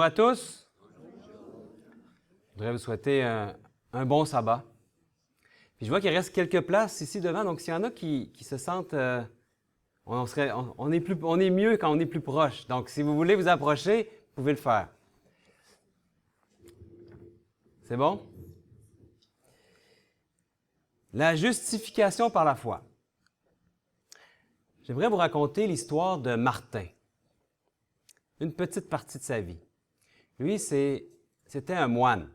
Bonjour à tous. Je voudrais vous souhaiter un bon sabbat. Puis je vois qu'il reste quelques places ici devant, donc s'il y en a qui se sentent... on est mieux quand on est plus proche. Donc si vous voulez vous approcher, vous pouvez le faire. C'est bon? La justification par la foi. J'aimerais vous raconter l'histoire de Martin. Une petite partie de sa vie. Lui, c'était un moine.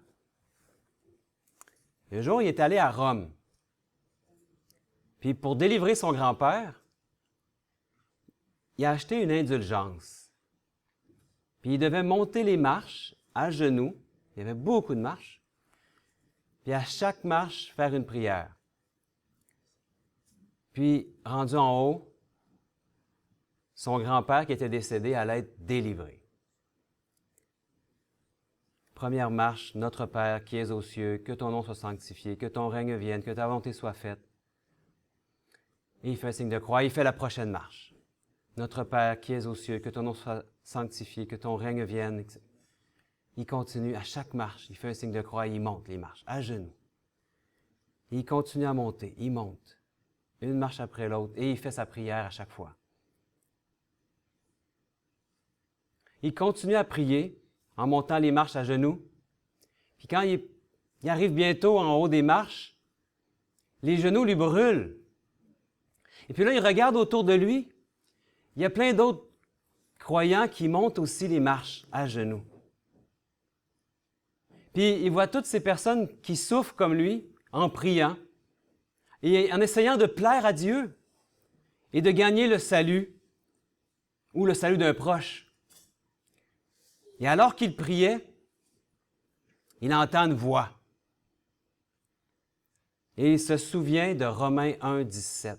Un jour, il est allé à Rome. Puis pour délivrer son grand-père, il a acheté une indulgence. Puis il devait monter les marches à genoux. Il y avait beaucoup de marches. Puis à chaque marche, faire une prière. Puis, rendu en haut, son grand-père qui était décédé allait être délivré. Première marche, Notre Père qui es aux cieux, que ton nom soit sanctifié, que ton règne vienne, que ta volonté soit faite. Et il fait un signe de croix, il fait la prochaine marche. Notre Père qui es aux cieux, que ton nom soit sanctifié, que ton règne vienne. Il continue à chaque marche, il fait un signe de croix et il monte les marches, à genoux. Et il continue à monter, il monte, une marche après l'autre, et il fait sa prière à chaque fois. Il continue à prier en montant les marches à genoux. Puis quand il arrive bientôt en haut des marches, les genoux lui brûlent. Et puis là, il regarde autour de lui. Il y a plein d'autres croyants qui montent aussi les marches à genoux. Puis il voit toutes ces personnes qui souffrent comme lui en priant et en essayant de plaire à Dieu et de gagner le salut ou le salut d'un proche. Et alors qu'il priait, il entend une voix. Et il se souvient de Romains 1, 17.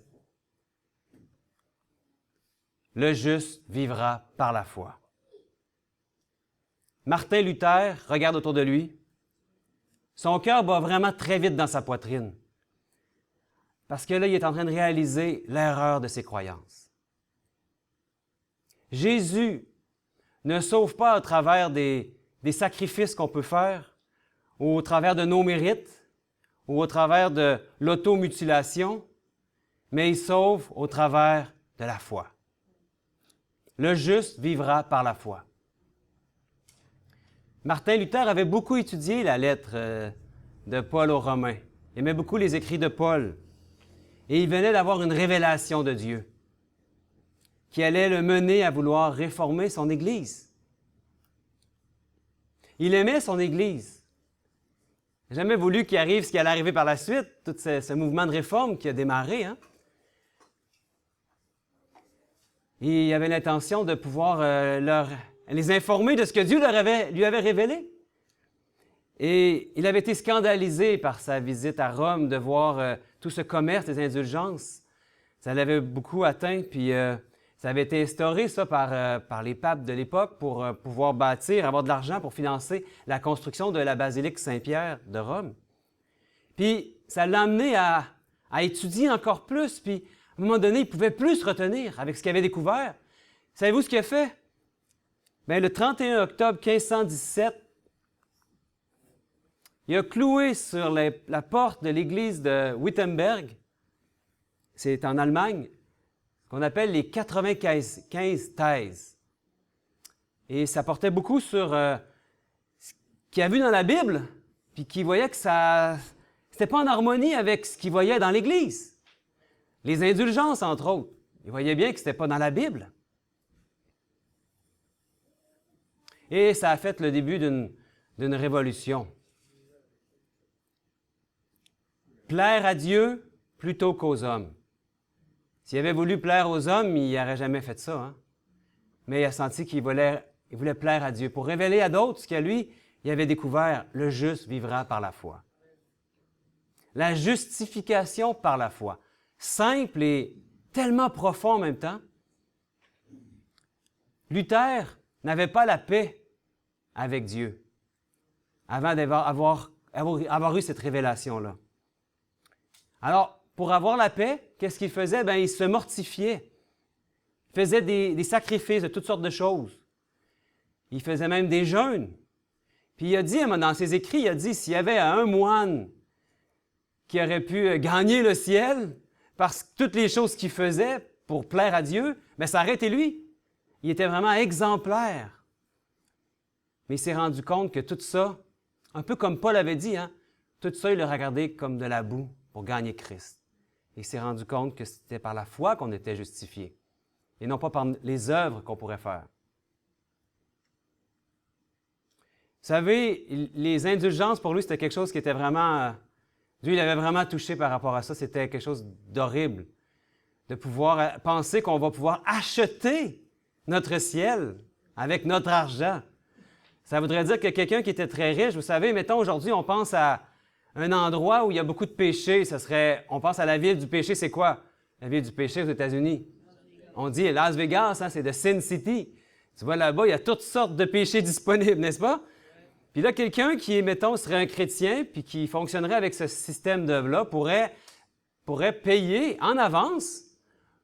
Le juste vivra par la foi. Martin Luther regarde autour de lui. Son cœur bat vraiment très vite dans sa poitrine. Parce que là, il est en train de réaliser l'erreur de ses croyances. Jésus ne sauve pas à travers des sacrifices qu'on peut faire, ou au travers de nos mérites, ou au travers de l'automutilation, mais il sauve au travers de la foi. Le juste vivra par la foi. Martin Luther avait beaucoup étudié la lettre de Paul aux Romains. Il aimait beaucoup les écrits de Paul. Et il venait d'avoir une révélation de Dieu qui allait le mener à vouloir réformer son Église. Il aimait son Église. Il n'a jamais voulu qu'il arrive ce qui allait arriver par la suite, tout ce mouvement de réforme qui a démarré. Hein? Et il avait l'intention de pouvoir les informer de ce que Dieu lui avait révélé. Et il avait été scandalisé par sa visite à Rome de voir tout ce commerce des indulgences. Ça l'avait beaucoup atteint, puis ça avait été instauré, ça, par les papes de l'époque pour pouvoir bâtir, avoir de l'argent pour financer la construction de la basilique Saint-Pierre de Rome. Puis ça l'a amené à étudier encore plus, puis à un moment donné, il ne pouvait plus se retenir avec ce qu'il avait découvert. Savez-vous ce qu'il a fait? Bien, le 31 octobre 1517, il a cloué sur la porte de l'église de Wittenberg, c'est en Allemagne, ce qu'on appelle les 95 thèses. Et ça portait beaucoup sur ce qu'il a vu dans la Bible, puis qu'il voyait que ça n'était pas en harmonie avec ce qu'il voyait dans l'Église. Les indulgences, entre autres. Il voyait bien que ce n'était pas dans la Bible. Et ça a fait le début d'une révolution. Plaire à Dieu plutôt qu'aux hommes. S'il avait voulu plaire aux hommes, il n'aurait jamais fait ça. Hein? Mais il a senti qu'il voulait plaire à Dieu pour révéler à d'autres ce qu'à lui, il avait découvert. Le juste vivra par la foi. La justification par la foi. Simple et tellement profond en même temps. Luther n'avait pas la paix avec Dieu avant d'avoir eu cette révélation-là. Alors, pour avoir la paix, qu'est-ce qu'il faisait? Bien, il se mortifiait. Il faisait des sacrifices de toutes sortes de choses. Il faisait même des jeûnes. Puis il a dit, dans ses écrits, il a dit, s'il y avait un moine qui aurait pu gagner le ciel par toutes les choses qu'il faisait pour plaire à Dieu, bien, ça aurait été lui. Il était vraiment exemplaire. Mais il s'est rendu compte que tout ça, un peu comme Paul avait dit, tout ça, il l'a regardé comme de la boue pour gagner Christ. Et il s'est rendu compte que c'était par la foi qu'on était justifié et non pas par les œuvres qu'on pourrait faire. Vous savez, les indulgences, pour lui, c'était quelque chose qui était vraiment... Dieu, il avait vraiment touché par rapport à ça. C'était quelque chose d'horrible, de pouvoir penser qu'on va pouvoir acheter notre ciel avec notre argent. Ça voudrait dire que quelqu'un qui était très riche, vous savez, mettons aujourd'hui, on pense à un endroit où il y a beaucoup de péchés. On pense à la ville du péché, c'est quoi? La ville du péché aux États-Unis. On dit Las Vegas, c'est de Sin City. Tu vois, là-bas, il y a toutes sortes de péchés disponibles, n'est-ce pas? Puis là, quelqu'un qui, mettons, serait un chrétien, puis qui fonctionnerait avec ce système d'œuvre-là, pourrait payer en avance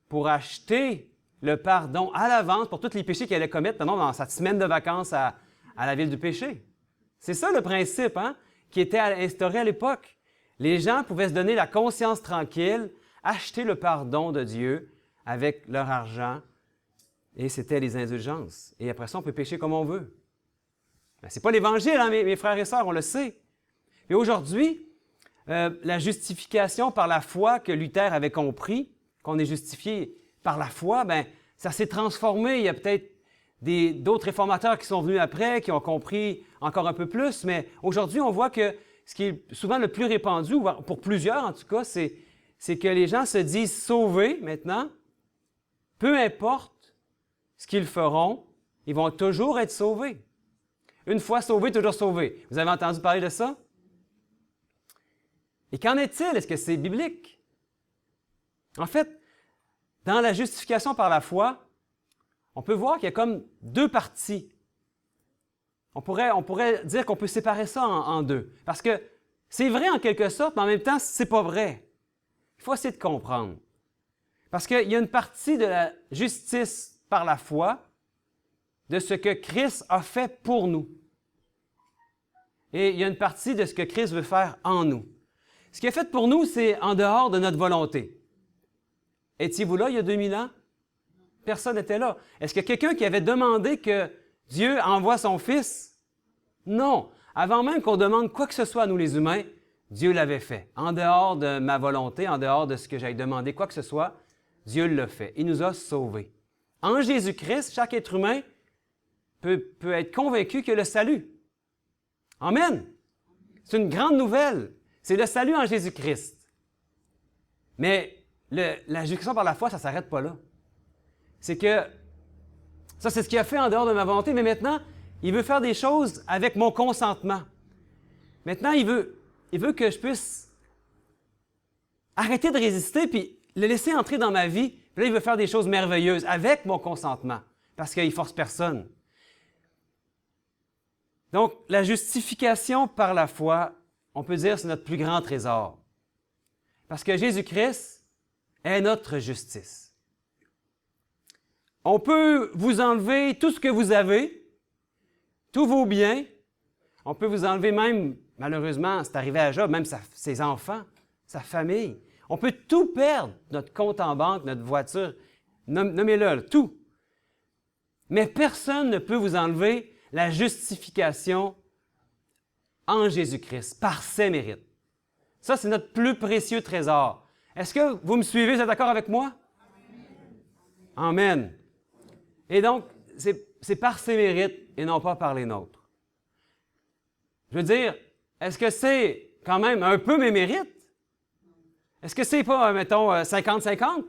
pour acheter le pardon à l'avance pour tous les péchés qu'il allait commettre, pendant dans sa semaine de vacances à la ville du péché. C'est ça le principe qui était instauré à l'époque. Les gens pouvaient se donner la conscience tranquille, acheter le pardon de Dieu avec leur argent, et c'était les indulgences. Et après ça, on peut pécher comme on veut. Ce n'est pas l'Évangile, mes frères et sœurs, on le sait. Et aujourd'hui, la justification par la foi que Luther avait compris, qu'on est justifié par la foi, bien, ça s'est transformé. Il y a peut-être d'autres réformateurs qui sont venus après, qui ont compris encore un peu plus, mais aujourd'hui, on voit que ce qui est souvent le plus répandu, pour plusieurs en tout cas, c'est que les gens se disent sauvés maintenant, peu importe ce qu'ils feront, ils vont toujours être sauvés. Une fois sauvé, toujours sauvé. Vous avez entendu parler de ça? Et qu'en est-il? Est-ce que c'est biblique? En fait, dans la justification par la foi, on peut voir qu'il y a comme deux parties. On pourrait dire qu'on peut séparer ça en deux. Parce que c'est vrai en quelque sorte, mais en même temps, c'est pas vrai. Il faut essayer de comprendre. Parce qu'il y a une partie de la justice par la foi, de ce que Christ a fait pour nous. Et il y a une partie de ce que Christ veut faire en nous. Ce qu'il a fait pour nous, c'est en dehors de notre volonté. Étiez-vous là il y a 2000 ans? Personne n'était là. Est-ce qu'il y a quelqu'un qui avait demandé que Dieu envoie son Fils? Non. Avant même qu'on demande quoi que ce soit à nous les humains, Dieu l'avait fait. En dehors de ma volonté, en dehors de ce que j'aille demander, quoi que ce soit, Dieu l'a fait. Il nous a sauvés. En Jésus-Christ, chaque être humain peut être convaincu qu'il y a le salut. Amen. C'est une grande nouvelle. C'est le salut en Jésus-Christ. Mais la justification par la foi, ça ne s'arrête pas là. C'est que ça, c'est ce qu'il a fait en dehors de ma volonté, mais maintenant, il veut faire des choses avec mon consentement. Maintenant, il veut que je puisse arrêter de résister puis le laisser entrer dans ma vie. Puis là, il veut faire des choses merveilleuses avec mon consentement parce qu'il ne force personne. Donc, la justification par la foi, on peut dire, c'est notre plus grand trésor. Parce que Jésus-Christ est notre justice. On peut vous enlever tout ce que vous avez, tous vos biens. On peut vous enlever même, malheureusement, c'est arrivé à Job, même ses enfants, sa famille. On peut tout perdre, notre compte en banque, notre voiture, nommez-le, tout. Mais personne ne peut vous enlever la justification en Jésus-Christ, par ses mérites. Ça, c'est notre plus précieux trésor. Est-ce que vous me suivez, vous êtes d'accord avec moi? Amen. Et donc, c'est par ses mérites et non pas par les nôtres. Je veux dire, est-ce que c'est quand même un peu mes mérites? Est-ce que c'est pas, mettons, 50-50?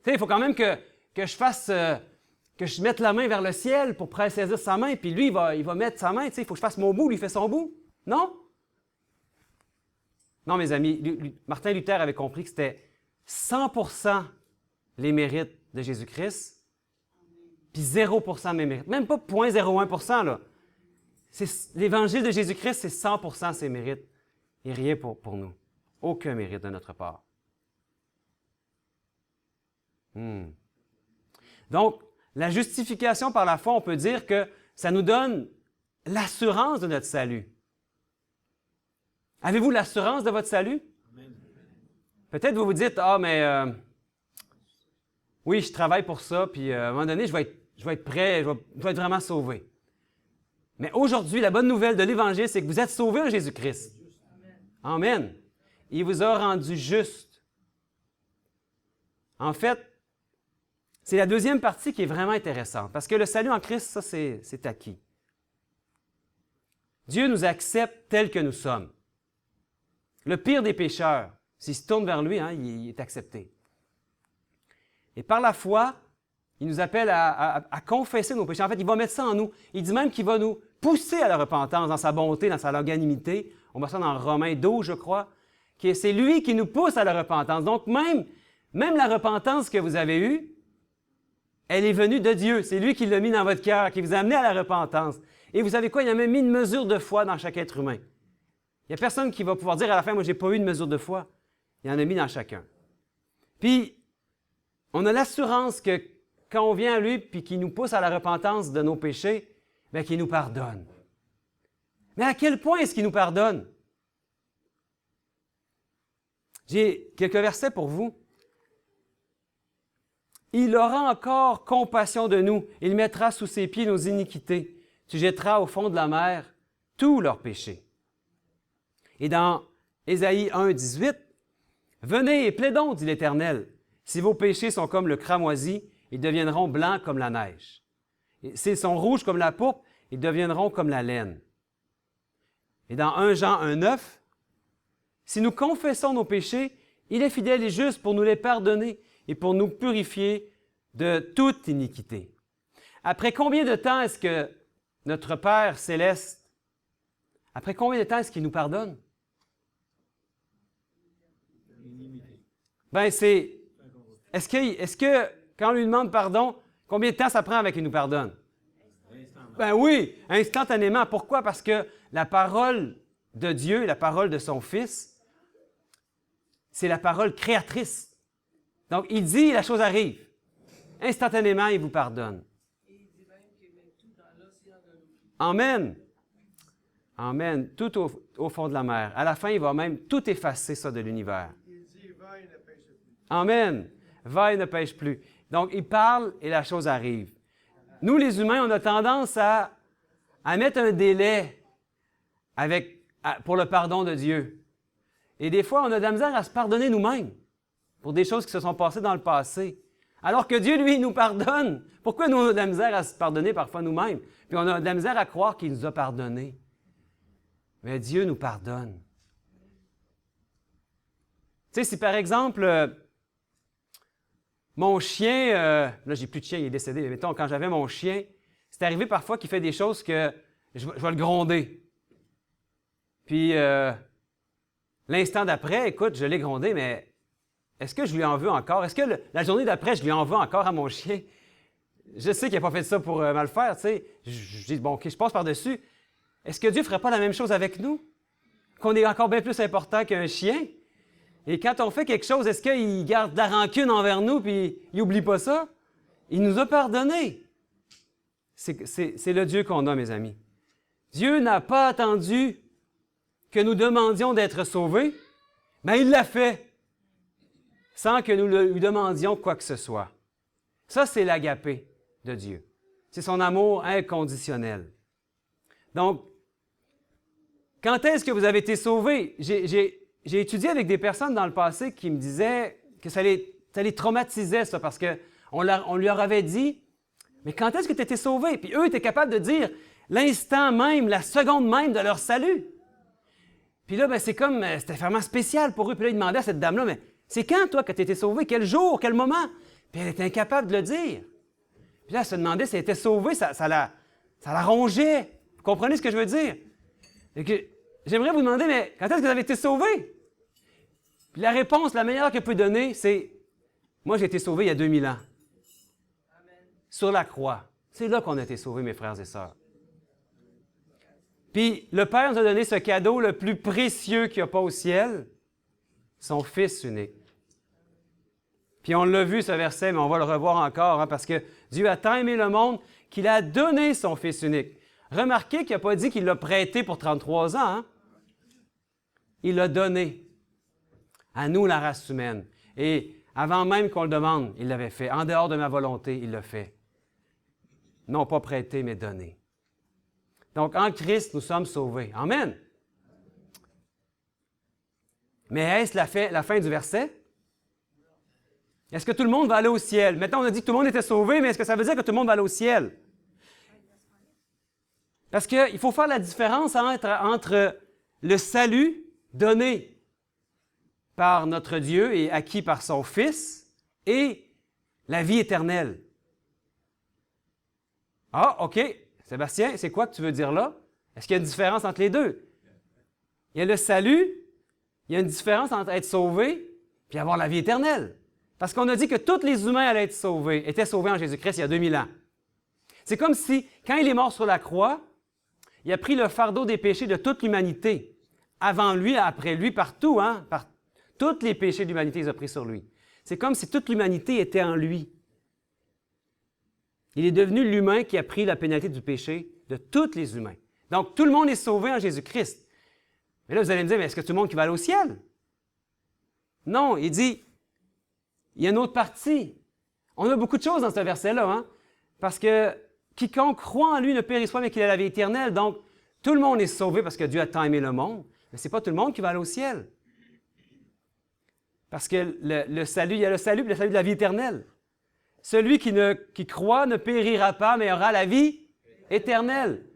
Il faut quand même que je fasse, que je mette la main vers le ciel pour saisir sa main, puis lui, il va mettre sa main, il faut que je fasse mon bout, lui fait son bout. Non? Non, mes amis, Martin Luther avait compris que c'était 100% les mérites de Jésus-Christ, puis 0% de mes mérites. Même pas 0,01%, là. L'Évangile de Jésus-Christ, c'est 100% ses mérites et rien pour nous. Aucun mérite de notre part. Donc, La justification par la foi, on peut dire que ça nous donne l'assurance de notre salut. Avez-vous l'assurance de votre salut? Peut-être vous vous dites, ah, mais oui, je travaille pour ça, puis à un moment donné, je vais être prêt, je vais être vraiment sauvé. Mais aujourd'hui, la bonne nouvelle de l'Évangile, c'est que vous êtes sauvés en Jésus-Christ. Amen. Il vous a rendu juste. En fait, c'est la deuxième partie qui est vraiment intéressante, parce que le salut en Christ, ça, c'est acquis. Dieu nous accepte tels que nous sommes. Le pire des pécheurs, s'il se tourne vers lui, il est accepté. Et par la foi, il nous appelle à confesser nos péchés. En fait, il va mettre ça en nous. Il dit même qu'il va nous pousser à la repentance dans sa bonté, dans sa longanimité. On voit ça dans Romains 12, je crois. C'est lui qui nous pousse à la repentance. Donc, même la repentance que vous avez eue, elle est venue de Dieu. C'est lui qui l'a mis dans votre cœur, qui vous a amené à la repentance. Et vous savez quoi? Il a même mis une mesure de foi dans chaque être humain. Il n'y a personne qui va pouvoir dire à la fin, moi, je n'ai pas eu de mesure de foi. Il en a mis dans chacun. Puis, on a l'assurance que quand on vient à lui puis qu'il nous pousse à la repentance de nos péchés, bien, qu'il nous pardonne. Mais à quel point est-ce qu'il nous pardonne? J'ai quelques versets pour vous. Il aura encore compassion de nous. Il mettra sous ses pieds nos iniquités. Tu jetteras au fond de la mer tous leurs péchés. Et dans Ésaïe 1, 18, « Venez et plaidons, dit l'Éternel. Si vos péchés sont comme le cramoisi, ils deviendront blancs comme la neige. Et s'ils sont rouges comme la pourpre, ils deviendront comme la laine. » Et dans 1 Jean 1, 9, « Si nous confessons nos péchés, il est fidèle et juste pour nous les pardonner et pour nous purifier de toute iniquité. » Après combien de temps est-ce que notre Père céleste, après combien de temps est-ce qu'il nous pardonne? Ben est-ce que quand on lui demande pardon, combien de temps ça prend avant qu'il nous pardonne? Ben oui, instantanément. Pourquoi? Parce que la parole de Dieu, la parole de son Fils, c'est la parole créatrice. Donc, il dit, la chose arrive. Instantanément, il vous pardonne. Amen. Amen. Tout au fond de la mer. À la fin, il va même tout effacer, ça, de l'univers. Amen. Va et ne pêche plus. Donc, il parle et la chose arrive. Nous, les humains, on a tendance à mettre un délai pour le pardon de Dieu. Et des fois, on a de la misère à se pardonner nous-mêmes pour des choses qui se sont passées dans le passé. Alors que Dieu, lui, nous pardonne. Pourquoi nous, on a de la misère à se pardonner parfois nous-mêmes? Puis on a de la misère à croire qu'il nous a pardonné. Mais Dieu nous pardonne. Tu sais, si par exemple, mon chien, là, j'ai plus de chien, il est décédé, mais mettons, quand j'avais mon chien, c'est arrivé parfois qu'il fait des choses que je vais le gronder. Puis, l'instant d'après, écoute, je l'ai grondé, mais est-ce que je lui en veux encore? Est-ce que la journée d'après, je lui en veux encore à mon chien? Je sais qu'il n'a pas fait ça pour mal faire, tu sais. Je dis, bon, OK, je passe par-dessus. Est-ce que Dieu ne ferait pas la même chose avec nous? Qu'on est encore bien plus important qu'un chien? Et quand on fait quelque chose, est-ce qu'il garde de la rancune envers nous puis il n'oublie pas ça? Il nous a pardonné. C'est le Dieu qu'on a, mes amis. Dieu n'a pas attendu que nous demandions d'être sauvés, mais il l'a fait sans que nous lui demandions quoi que ce soit. Ça, c'est l'agapé de Dieu. C'est son amour inconditionnel. Donc, quand est-ce que vous avez été sauvés? J'ai étudié avec des personnes dans le passé qui me disaient que ça les traumatisait, ça, parce qu'on leur avait dit, mais quand est-ce que tu étais sauvé? Puis eux étaient capables de dire l'instant même, la seconde même de leur salut. Puis là, ben, c'était vraiment spécial pour eux. Puis là, ils demandaient à cette dame-là, mais c'est quand, toi, que tu étais sauvé? Quel jour? Quel moment? Puis elle était incapable de le dire. Puis là, elle se demandait si elle était sauvée, ça la rongeait. Vous comprenez ce que je veux dire? Et que j'aimerais vous demander, mais quand est-ce que vous avez été sauvé? Puis la réponse, la meilleure qu'elle peut donner, c'est moi, j'ai été sauvé il y a 2000 ans. Amen. Sur la croix. C'est là qu'on a été sauvés, mes frères et sœurs. Puis le Père nous a donné ce cadeau le plus précieux qu'il n'y a pas au ciel, son Fils unique. Puis on l'a vu ce verset, mais on va le revoir encore, hein, parce que Dieu a tant aimé le monde qu'il a donné son Fils unique. Remarquez qu'il n'a pas dit qu'il l'a prêté pour 33 ans. Hein? Il l'a donné à nous, la race humaine. Et avant même qu'on le demande, il l'avait fait. En dehors de ma volonté, il l'a fait. Non pas prêté, mais donné. Donc, en Christ, nous sommes sauvés. Amen. Mais est-ce la fin du verset? Est-ce que tout le monde va aller au ciel? Maintenant, on a dit que tout le monde était sauvé, mais est-ce que ça veut dire que tout le monde va aller au ciel? Parce qu'il faut faire la différence entre le salut donné par notre Dieu et acquis par son Fils et la vie éternelle. Ah, OK. Sébastien, c'est quoi que tu veux dire là? Est-ce qu'il y a une différence entre les deux? Il y a le salut, il y a une différence entre être sauvé et avoir la vie éternelle. Parce qu'on a dit que tous les humains allaient être sauvés, étaient sauvés en Jésus-Christ il y a 2000 ans. C'est comme si, quand il est mort sur la croix, il a pris le fardeau des péchés de toute l'humanité. Avant lui, après lui, partout, hein? Tous les péchés de l'humanité, il a pris sur lui. C'est comme si toute l'humanité était en lui. Il est devenu l'humain qui a pris la pénalité du péché de tous les humains. Donc, tout le monde est sauvé en Jésus-Christ. Mais là, vous allez me dire, mais est-ce que tout le monde qui va aller au ciel? Non, il dit, il y a une autre partie. On a beaucoup de choses dans ce verset-là, hein? Parce que quiconque croit en lui ne périsse pas, mais qu'il a la vie éternelle. Donc, tout le monde est sauvé parce que Dieu a tant aimé le monde, mais ce n'est pas tout le monde qui va aller au ciel. Parce que le salut, il y a le salut de la vie éternelle. Celui qui croit ne périra pas, mais aura la vie éternelle.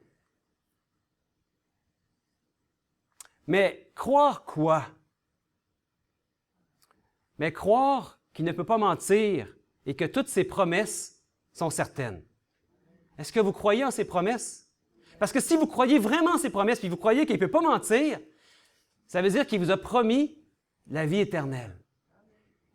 Mais croire quoi? Mais croire qu'il ne peut pas mentir et que toutes ses promesses sont certaines. Est-ce que vous croyez en ses promesses? Parce que si vous croyez vraiment en ses promesses, puis vous croyez qu'il ne peut pas mentir, ça veut dire qu'il vous a promis la vie éternelle.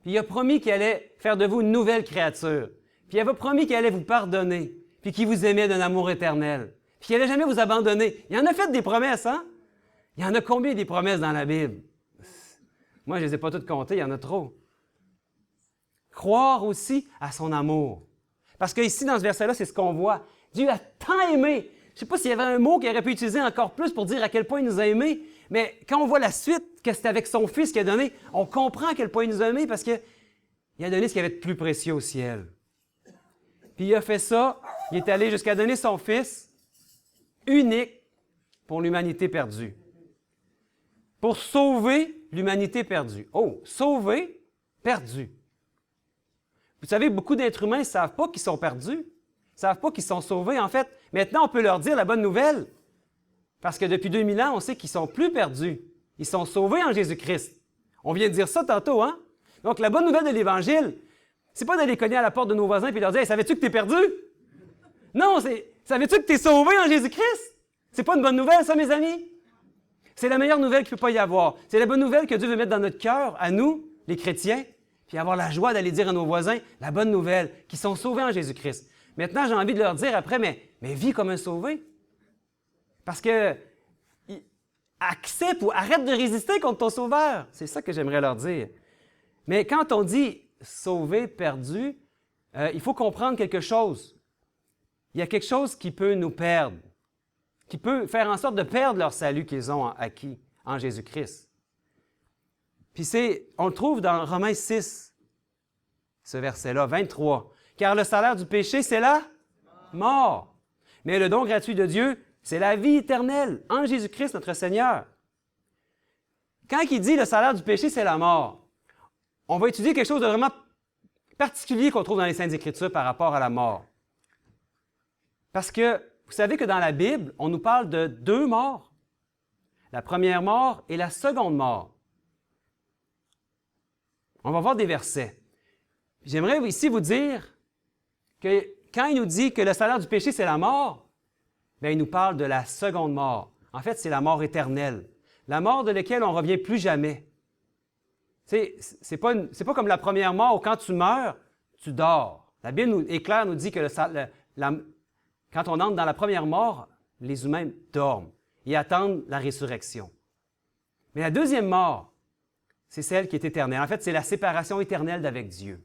Puis il a promis qu'il allait faire de vous une nouvelle créature. Puis il avait promis qu'il allait vous pardonner, puis qu'il vous aimait d'un amour éternel. Puis qu'il n'allait jamais vous abandonner. Il en a fait des promesses, hein? Il y en a combien des promesses dans la Bible? Moi, je ne les ai pas toutes comptées, il y en a trop. Croire aussi à son amour. Parce que ici, dans ce verset-là, c'est ce qu'on voit. Dieu a tant aimé. Je ne sais pas s'il y avait un mot qu'il aurait pu utiliser encore plus pour dire à quel point il nous a aimés, mais quand on voit la suite, que c'est avec son Fils qu'il a donné, on comprend à quel point il nous a aimés parce qu'il a donné ce qu'il y avait de plus précieux au ciel. Puis il a fait ça, il est allé jusqu'à donner son Fils unique pour l'humanité perdue. Pour sauver l'humanité perdue. Oh, sauver, perdu. Vous savez, beaucoup d'êtres humains ne savent pas qu'ils sont perdus. Ils ne savent pas qu'ils sont sauvés. En fait, maintenant, on peut leur dire la bonne nouvelle. Parce que depuis 2000 ans, on sait qu'ils sont plus perdus. Ils sont sauvés en Jésus-Christ. On vient de dire ça tantôt, hein? Donc, la bonne nouvelle de l'Évangile, c'est pas d'aller cogner à la porte de nos voisins et leur dire hey, « Savais-tu que tu es perdu? » Non, c'est « Savais-tu que tu es sauvé en Jésus-Christ? » C'est pas une bonne nouvelle, ça, mes amis? C'est la meilleure nouvelle qu'il ne peut pas y avoir. C'est la bonne nouvelle que Dieu veut mettre dans notre cœur, à nous, les chrétiens, puis avoir la joie d'aller dire à nos voisins la bonne nouvelle, qu'ils sont sauvés en Jésus-Christ. Maintenant, j'ai envie de leur dire après, mais vis comme un sauvé. Parce que accepte ou arrête de résister contre ton sauveur. C'est ça que j'aimerais leur dire. Mais quand on dit sauvé, perdu, il faut comprendre quelque chose. Il y a quelque chose qui peut nous perdre, qui peut faire en sorte de perdre leur salut qu'ils ont acquis en Jésus-Christ. Puis on le trouve dans Romains 6, ce verset-là, 23. « Car le salaire du péché, c'est la mort. Mais le don gratuit de Dieu, c'est la vie éternelle en Jésus-Christ, notre Seigneur. » Quand il dit le salaire du péché, c'est la mort, on va étudier quelque chose de vraiment particulier qu'on trouve dans les Saintes Écritures par rapport à la mort. Parce que vous savez que dans la Bible, on nous parle de deux morts. La première mort et la seconde mort. On va voir des versets. J'aimerais ici vous dire que quand il nous dit que le salaire du péché, c'est la mort, bien, il nous parle de la seconde mort. En fait, c'est la mort éternelle. La mort de laquelle on ne revient plus jamais. C'est pas comme la première mort où quand tu meurs, tu dors. La Bible est claire, nous dit que quand on entre dans la première mort, les humains dorment et attendent la résurrection. Mais la deuxième mort, c'est celle qui est éternelle. En fait, c'est la séparation éternelle d'avec Dieu.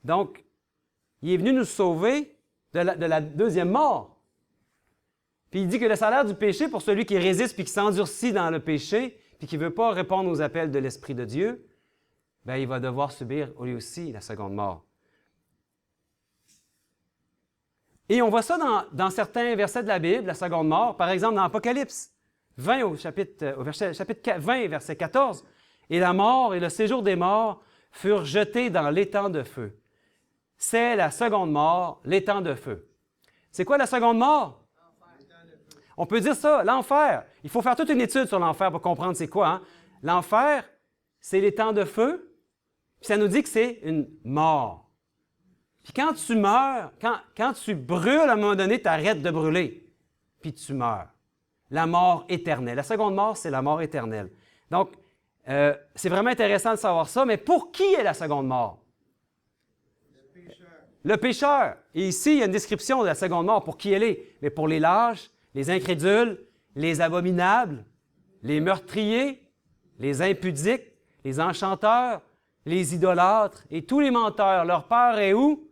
Donc, il est venu nous sauver de la deuxième mort. Puis il dit que le salaire du péché, pour celui qui résiste puis qui s'endurcit dans le péché, puis qui ne veut pas répondre aux appels de l'Esprit de Dieu, bien, il va devoir subir lui aussi la seconde mort. Et on voit ça dans certains versets de la Bible, la seconde mort. Par exemple, dans Apocalypse 20, chapitre 20, verset 14. « Et la mort et le séjour des morts furent jetés dans l'étang de feu. » C'est la seconde mort, l'étang de feu. C'est quoi la seconde mort? On peut dire ça, l'enfer. Il faut faire toute une étude sur l'enfer pour comprendre c'est quoi. Hein? L'enfer, c'est l'étang de feu, puis ça nous dit que c'est une mort. Puis quand tu meurs, quand tu brûles, à un moment donné, tu arrêtes de brûler, puis tu meurs. La mort éternelle. La seconde mort, c'est la mort éternelle. Donc, c'est vraiment intéressant de savoir ça, mais pour qui est la seconde mort? Le pécheur. Le pécheur. Et ici, il y a une description de la seconde mort, pour qui elle est. Mais pour les lâches, les incrédules, les abominables, les meurtriers, les impudiques, les enchanteurs, les idolâtres et tous les menteurs, leur part est où?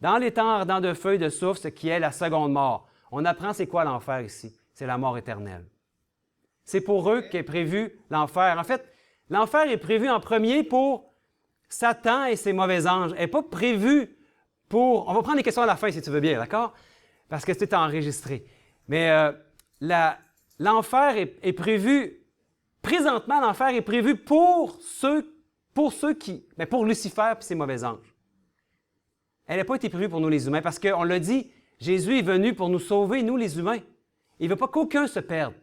Dans l'étang ardent de feu et de soufre, ce qui est la seconde mort. On apprend c'est quoi l'enfer ici? C'est la mort éternelle. C'est pour eux qu'est prévu l'enfer. En fait, l'enfer est prévu en premier pour Satan et ses mauvais anges. Elle n'est pas prévu pour... On va prendre les questions à la fin si tu veux bien, d'accord? Parce que c'est enregistré. Mais l'enfer est prévu... Présentement, l'enfer est prévu pour Lucifer et ses mauvais anges. Elle n'a pas été prévue pour nous les humains parce qu'on l'a dit, Jésus est venu pour nous sauver, nous les humains. Il ne veut pas qu'aucun se perde.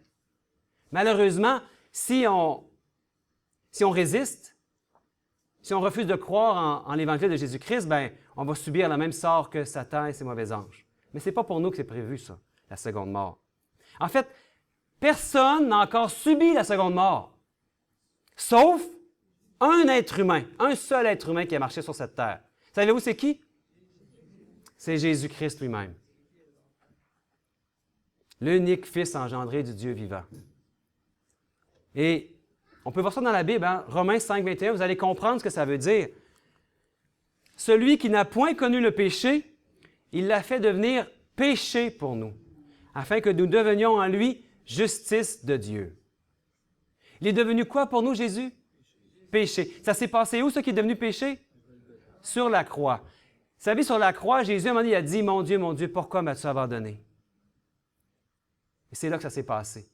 Malheureusement, si on résiste, si on refuse de croire en l'Évangile de Jésus-Christ, bien, on va subir le même sort que Satan et ses mauvais anges. Mais ce n'est pas pour nous que c'est prévu, ça, la seconde mort. En fait, personne n'a encore subi la seconde mort, sauf un être humain, un seul être humain qui a marché sur cette terre. Savez-vous c'est qui? C'est Jésus-Christ lui-même. L'unique Fils engendré du Dieu vivant. Et on peut voir ça dans la Bible, hein? Romains 5, 21, vous allez comprendre ce que ça veut dire. Celui qui n'a point connu le péché, il l'a fait devenir péché pour nous, afin que nous devenions en lui justice de Dieu. Il est devenu quoi pour nous, Jésus? Péché. Ça s'est passé où, ça qui est devenu péché? Sur la croix. Vous savez, sur la croix, Jésus, à un moment donné, il a dit, mon Dieu, pourquoi m'as-tu abandonné? Et c'est là que ça s'est passé.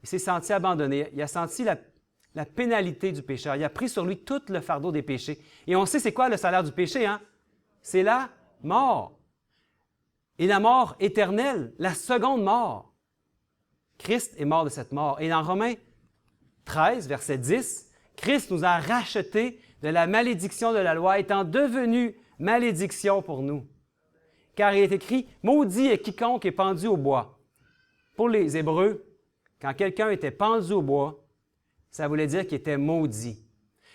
Il s'est senti abandonné. Il a senti la pénalité du pécheur. Il a pris sur lui tout le fardeau des péchés. Et on sait c'est quoi le salaire du péché, hein? C'est la mort. Et la mort éternelle, la seconde mort. Christ est mort de cette mort. Et dans Romains 13, verset 10, Christ nous a rachetés de la malédiction de la loi, étant devenu malédiction pour nous. Car il est écrit, « Maudit est quiconque est pendu au bois ». Pour les Hébreux, quand quelqu'un était pendu au bois, ça voulait dire qu'il était maudit.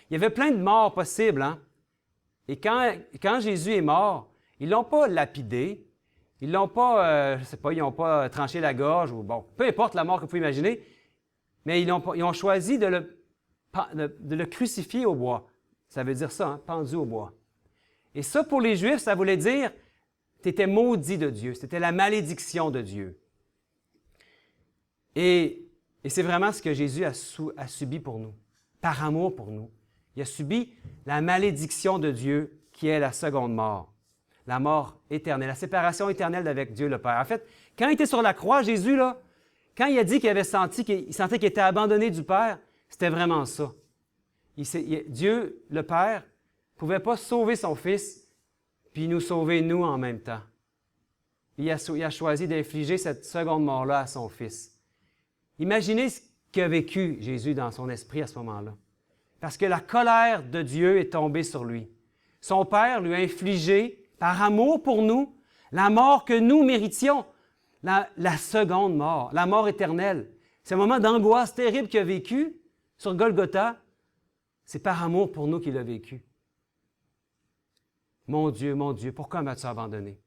Il y avait plein de morts possibles, hein? Et quand Jésus est mort, ils ne l'ont pas lapidé, ils l'ont pas, ils n'ont pas tranché la gorge, ou bon, peu importe la mort que vous pouvez imaginer, mais ils ont choisi de le crucifier au bois. Ça veut dire ça, hein? Pendu au bois. Et ça, pour les Juifs, ça voulait dire tu étais maudit de Dieu, c'était la malédiction de Dieu. Et c'est vraiment ce que Jésus a subi pour nous, par amour pour nous. Il a subi la malédiction de Dieu qui est la seconde mort, la mort éternelle, la séparation éternelle avec Dieu le Père. En fait, quand il était sur la croix, Jésus, là, quand il a dit qu'il sentait qu'il était abandonné du Père, c'était vraiment ça. Dieu, le Père, ne pouvait pas sauver son Fils puis nous sauver nous en même temps. Il a choisi d'infliger cette seconde mort-là à son Fils. Imaginez ce qu'a vécu Jésus dans son esprit à ce moment-là. Parce que la colère de Dieu est tombée sur lui. Son Père lui a infligé, par amour pour nous, la mort que nous méritions, la seconde mort, la mort éternelle. C'est un moment d'angoisse terrible qu'il a vécu sur Golgotha. C'est par amour pour nous qu'il a vécu. Mon Dieu, pourquoi m'as-tu abandonné?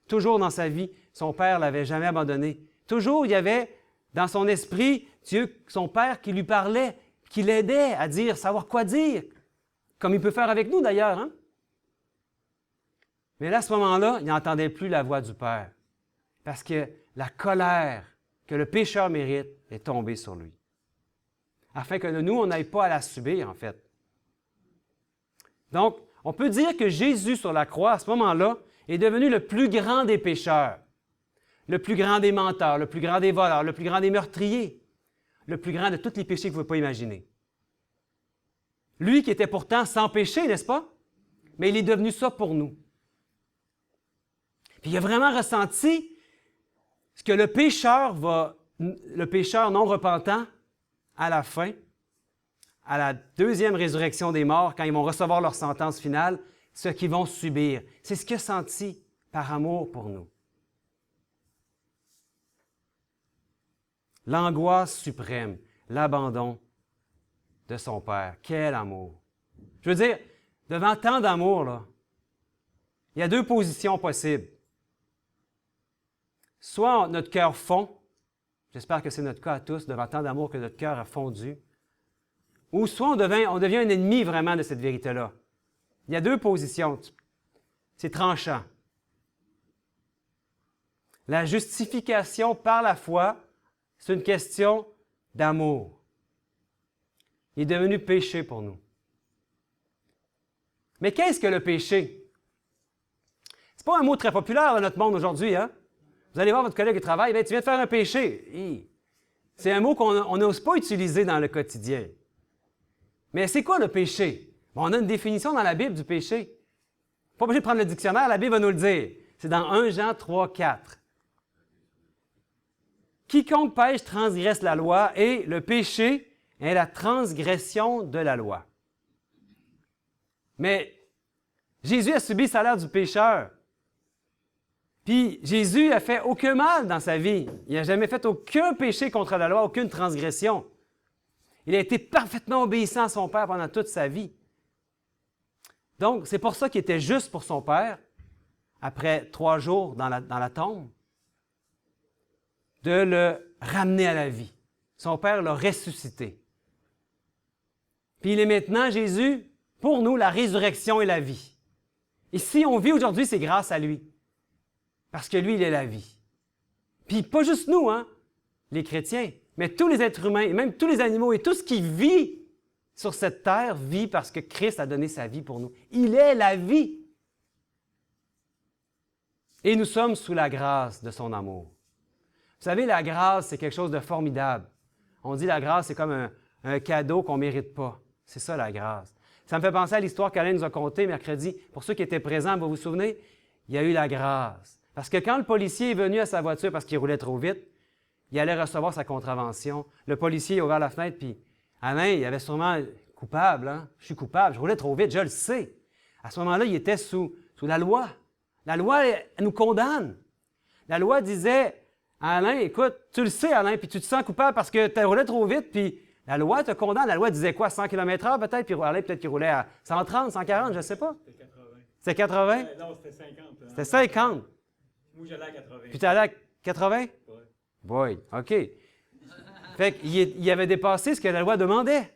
Toujours dans sa vie, son Père ne l'avait jamais abandonné. Toujours, il y avait dans son esprit Dieu, son Père qui lui parlait, qui l'aidait à savoir quoi dire, comme il peut faire avec nous d'ailleurs. Hein? Mais là, à ce moment-là, il n'entendait plus la voix du Père. Parce que la colère que le pécheur mérite est tombée sur lui. Afin que nous, on n'aille pas à la subir, en fait. Donc, on peut dire que Jésus sur la croix, à ce moment-là, est devenu le plus grand des pécheurs, le plus grand des menteurs, le plus grand des voleurs, le plus grand des meurtriers, le plus grand de tous les péchés que vous ne pouvez pas imaginer. Lui qui était pourtant sans péché, n'est-ce pas? Mais il est devenu ça pour nous. Puis il a vraiment ressenti ce que le pécheur non repentant, à la fin, à la deuxième résurrection des morts, quand ils vont recevoir leur sentence finale, ce qu'ils vont subir. C'est ce qu'il a senti par amour pour nous. L'angoisse suprême, l'abandon de son Père. Quel amour! Je veux dire, devant tant d'amour, là, il y a deux positions possibles. Soit notre cœur fond, j'espère que c'est notre cas à tous, devant tant d'amour que notre cœur a fondu, ou soit on devient un ennemi vraiment de cette vérité-là. Il y a deux positions. C'est tranchant. La justification par la foi, c'est une question d'amour. Il est devenu péché pour nous. Mais qu'est-ce que le péché? C'est pas un mot très populaire dans notre monde aujourd'hui, hein? Vous allez voir votre collègue de travail, bien, tu viens de faire un péché. C'est un mot qu'on n'ose pas utiliser dans le quotidien. Mais c'est quoi le péché? Bon, on a une définition dans la Bible du péché. Pas obligé de prendre le dictionnaire, la Bible va nous le dire. C'est dans 1 Jean 3, 4. Quiconque pêche transgresse la loi et le péché est la transgression de la loi. Mais Jésus a subi le salaire du pécheur. Puis Jésus n'a fait aucun mal dans sa vie. Il n'a jamais fait aucun péché contre la loi, aucune transgression. Il a été parfaitement obéissant à son Père pendant toute sa vie. Donc, c'est pour ça qu'il était juste pour son Père, après 3 jours dans la tombe, de le ramener à la vie. Son Père l'a ressuscité. Puis il est maintenant, Jésus, pour nous, la résurrection et la vie. Et si on vit aujourd'hui, c'est grâce à lui. Parce que lui, il est la vie. Puis pas juste nous, hein, les chrétiens, mais tous les êtres humains, et même tous les animaux, et tout ce qui vit sur cette terre vit parce que Christ a donné sa vie pour nous. Il est la vie. Et nous sommes sous la grâce de son amour. Vous savez, la grâce, c'est quelque chose de formidable. On dit la grâce, c'est comme un cadeau qu'on ne mérite pas. C'est ça, la grâce. Ça me fait penser à l'histoire qu'Alain nous a contée mercredi. Pour ceux qui étaient présents, vous vous souvenez, il y a eu la grâce. Parce que quand le policier est venu à sa voiture parce qu'il roulait trop vite, il allait recevoir sa contravention. Le policier a ouvert la fenêtre, puis Alain, il avait sûrement coupable. Hein? Je suis coupable, je roulais trop vite, je le sais. À ce moment-là, il était sous la loi. La loi, elle nous condamne. La loi disait à Alain, écoute, tu le sais, Alain, puis tu te sens coupable parce que tu as roulé trop vite, puis la loi te condamne. La loi disait quoi, 100 km/h peut-être, puis Alain, peut-être qu'il roulait à 130, 140, je ne sais pas. C'était 80. C'était 80? Non, c'était 50. Hein. C'était 50. Moi, j'allais à 80. Puis tu allais à 80? Oui. Ouais. Boy, OK. Fait qu'il avait dépassé ce que la loi demandait.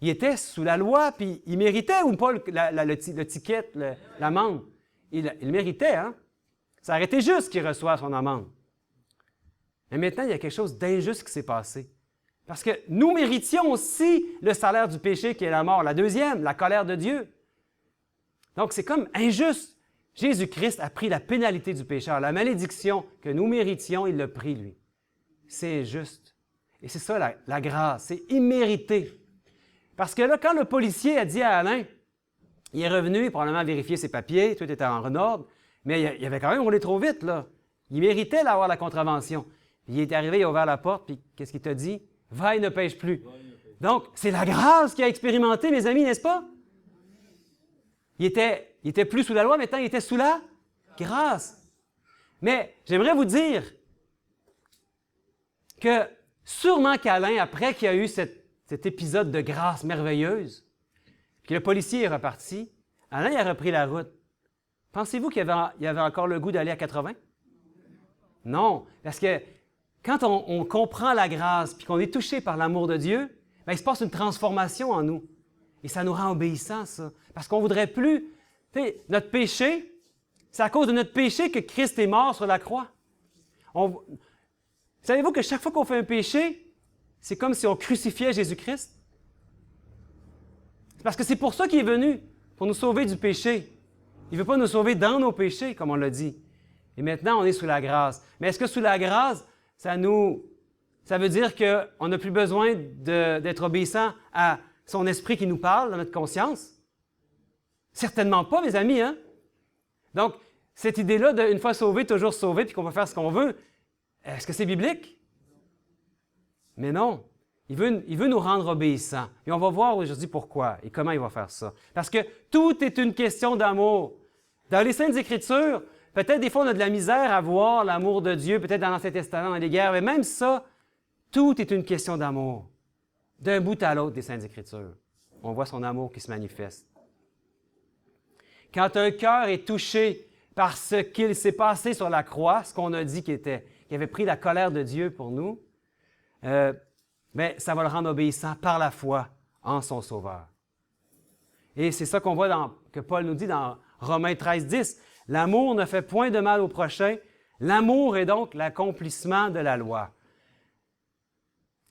Il était sous la loi, puis il méritait ou pas le ticket, l'amende. Il méritait, hein? Ça aurait été juste qu'il reçoive son amende. Mais maintenant, il y a quelque chose d'injuste qui s'est passé. Parce que nous méritions aussi le salaire du péché qui est la mort. La deuxième, la colère de Dieu. Donc, c'est comme injuste. Jésus-Christ a pris la pénalité du pécheur. La malédiction que nous méritions, il l'a pris, lui. C'est juste. Et c'est ça, la grâce. C'est immérité. Parce que là, quand le policier a dit à Alain, il est revenu, il a probablement vérifié ses papiers, tout était en ordre, mais il avait quand même roulé trop vite, là. Il méritait d'avoir la contravention. Puis il est arrivé, il a ouvert la porte, puis qu'est-ce qu'il t'a dit? Va et ne pêche plus. Donc, c'est la grâce qu'il a expérimenté, mes amis, n'est-ce pas? Il était plus sous la loi, maintenant il était sous la grâce. Mais j'aimerais vous dire que sûrement qu'Alain, après qu'il y a eu cet épisode de grâce merveilleuse, puis que le policier est reparti, Alain il a repris la route. Pensez-vous qu'il avait encore le goût d'aller à 80? Non, parce que quand on comprend la grâce puis qu'on est touché par l'amour de Dieu, bien, il se passe une transformation en nous. Et ça nous rend obéissants, ça. Parce qu'on ne voudrait plus... Tu sais, notre péché, C'est à cause de notre péché que Christ est mort sur la croix. Savez-vous que chaque fois qu'on fait un péché, c'est comme si on crucifiait Jésus-Christ? C'est parce que c'est pour ça qu'il est venu, pour nous sauver du péché. Il ne veut pas nous sauver dans nos péchés, comme on l'a dit. Et maintenant, on est sous la grâce. Mais est-ce que sous la grâce, ça veut dire qu'on n'a plus besoin d'être obéissant à son esprit qui nous parle dans notre conscience? Certainement pas, mes amis, hein? Donc, cette idée-là d'une fois sauvé, toujours sauvé, puis qu'on va faire ce qu'on veut, est-ce que c'est biblique? Mais non. Il veut nous rendre obéissants. Et on va voir aujourd'hui pourquoi et comment il va faire ça. Parce que tout est une question d'amour. Dans les Saintes Écritures, peut-être des fois on a de la misère à voir l'amour de Dieu, peut-être dans l'Ancien Testament, dans les guerres, mais même ça, tout est une question d'amour. D'un bout à l'autre des Saintes Écritures, on voit son amour qui se manifeste. Quand un cœur est touché par ce qu'il s'est passé sur la croix, ce qu'on a dit qu'il avait pris la colère de Dieu pour nous, ça va le rendre obéissant par la foi en son Sauveur. Et c'est ça qu'on voit que Paul nous dit dans Romains 13, 10. L'amour ne fait point de mal au prochain. L'amour est donc l'accomplissement de la loi.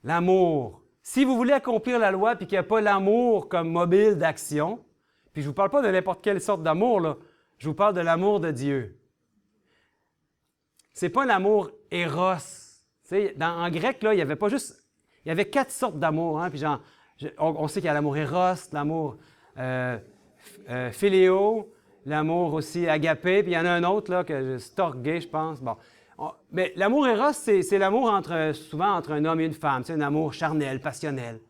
L'amour. Si vous voulez accomplir la loi et qu'il n'y a pas l'amour comme mobile d'action, puis je ne vous parle pas de n'importe quelle sorte d'amour, là, je vous parle de l'amour de Dieu. C'est pas l'amour éros. En grec, là, il y avait pas juste... Il y avait 4 sortes d'amour. Hein, puis on sait qu'il y a l'amour éros, l'amour philéo, l'amour aussi agapé, puis il y en a un autre, là, storgé, je pense. Bon. Mais l'amour éros, c'est l'amour souvent entre un homme et une femme. C'est un amour charnel, passionnel.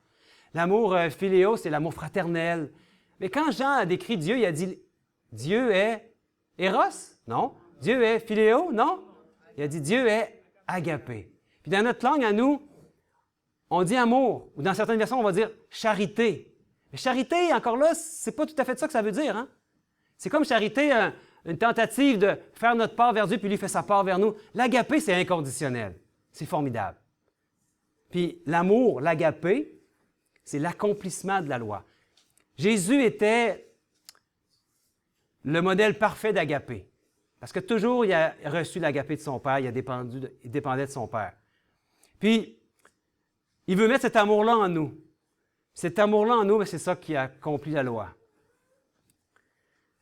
L'amour philéo, c'est l'amour fraternel. Mais quand Jean a décrit Dieu, il a dit Dieu est éros? Non. Dieu est philéo? Non. Il a dit Dieu est agapé. Puis dans notre langue, à nous, on dit amour, ou dans certaines versions, on va dire charité. Mais charité, encore là, c'est pas tout à fait ça que ça veut dire. Hein? C'est comme charité, une tentative de faire notre part vers Dieu, puis lui fait sa part vers nous. L'agapé, c'est inconditionnel. C'est formidable. Puis l'amour, l'agapé, c'est l'accomplissement de la loi. Jésus était le modèle parfait d'agapé. Parce que toujours, il a reçu l'agapé de son Père, il dépendait de son Père. Puis, il veut mettre cet amour-là en nous. Cet amour-là en nous, c'est ça qui accomplit la loi.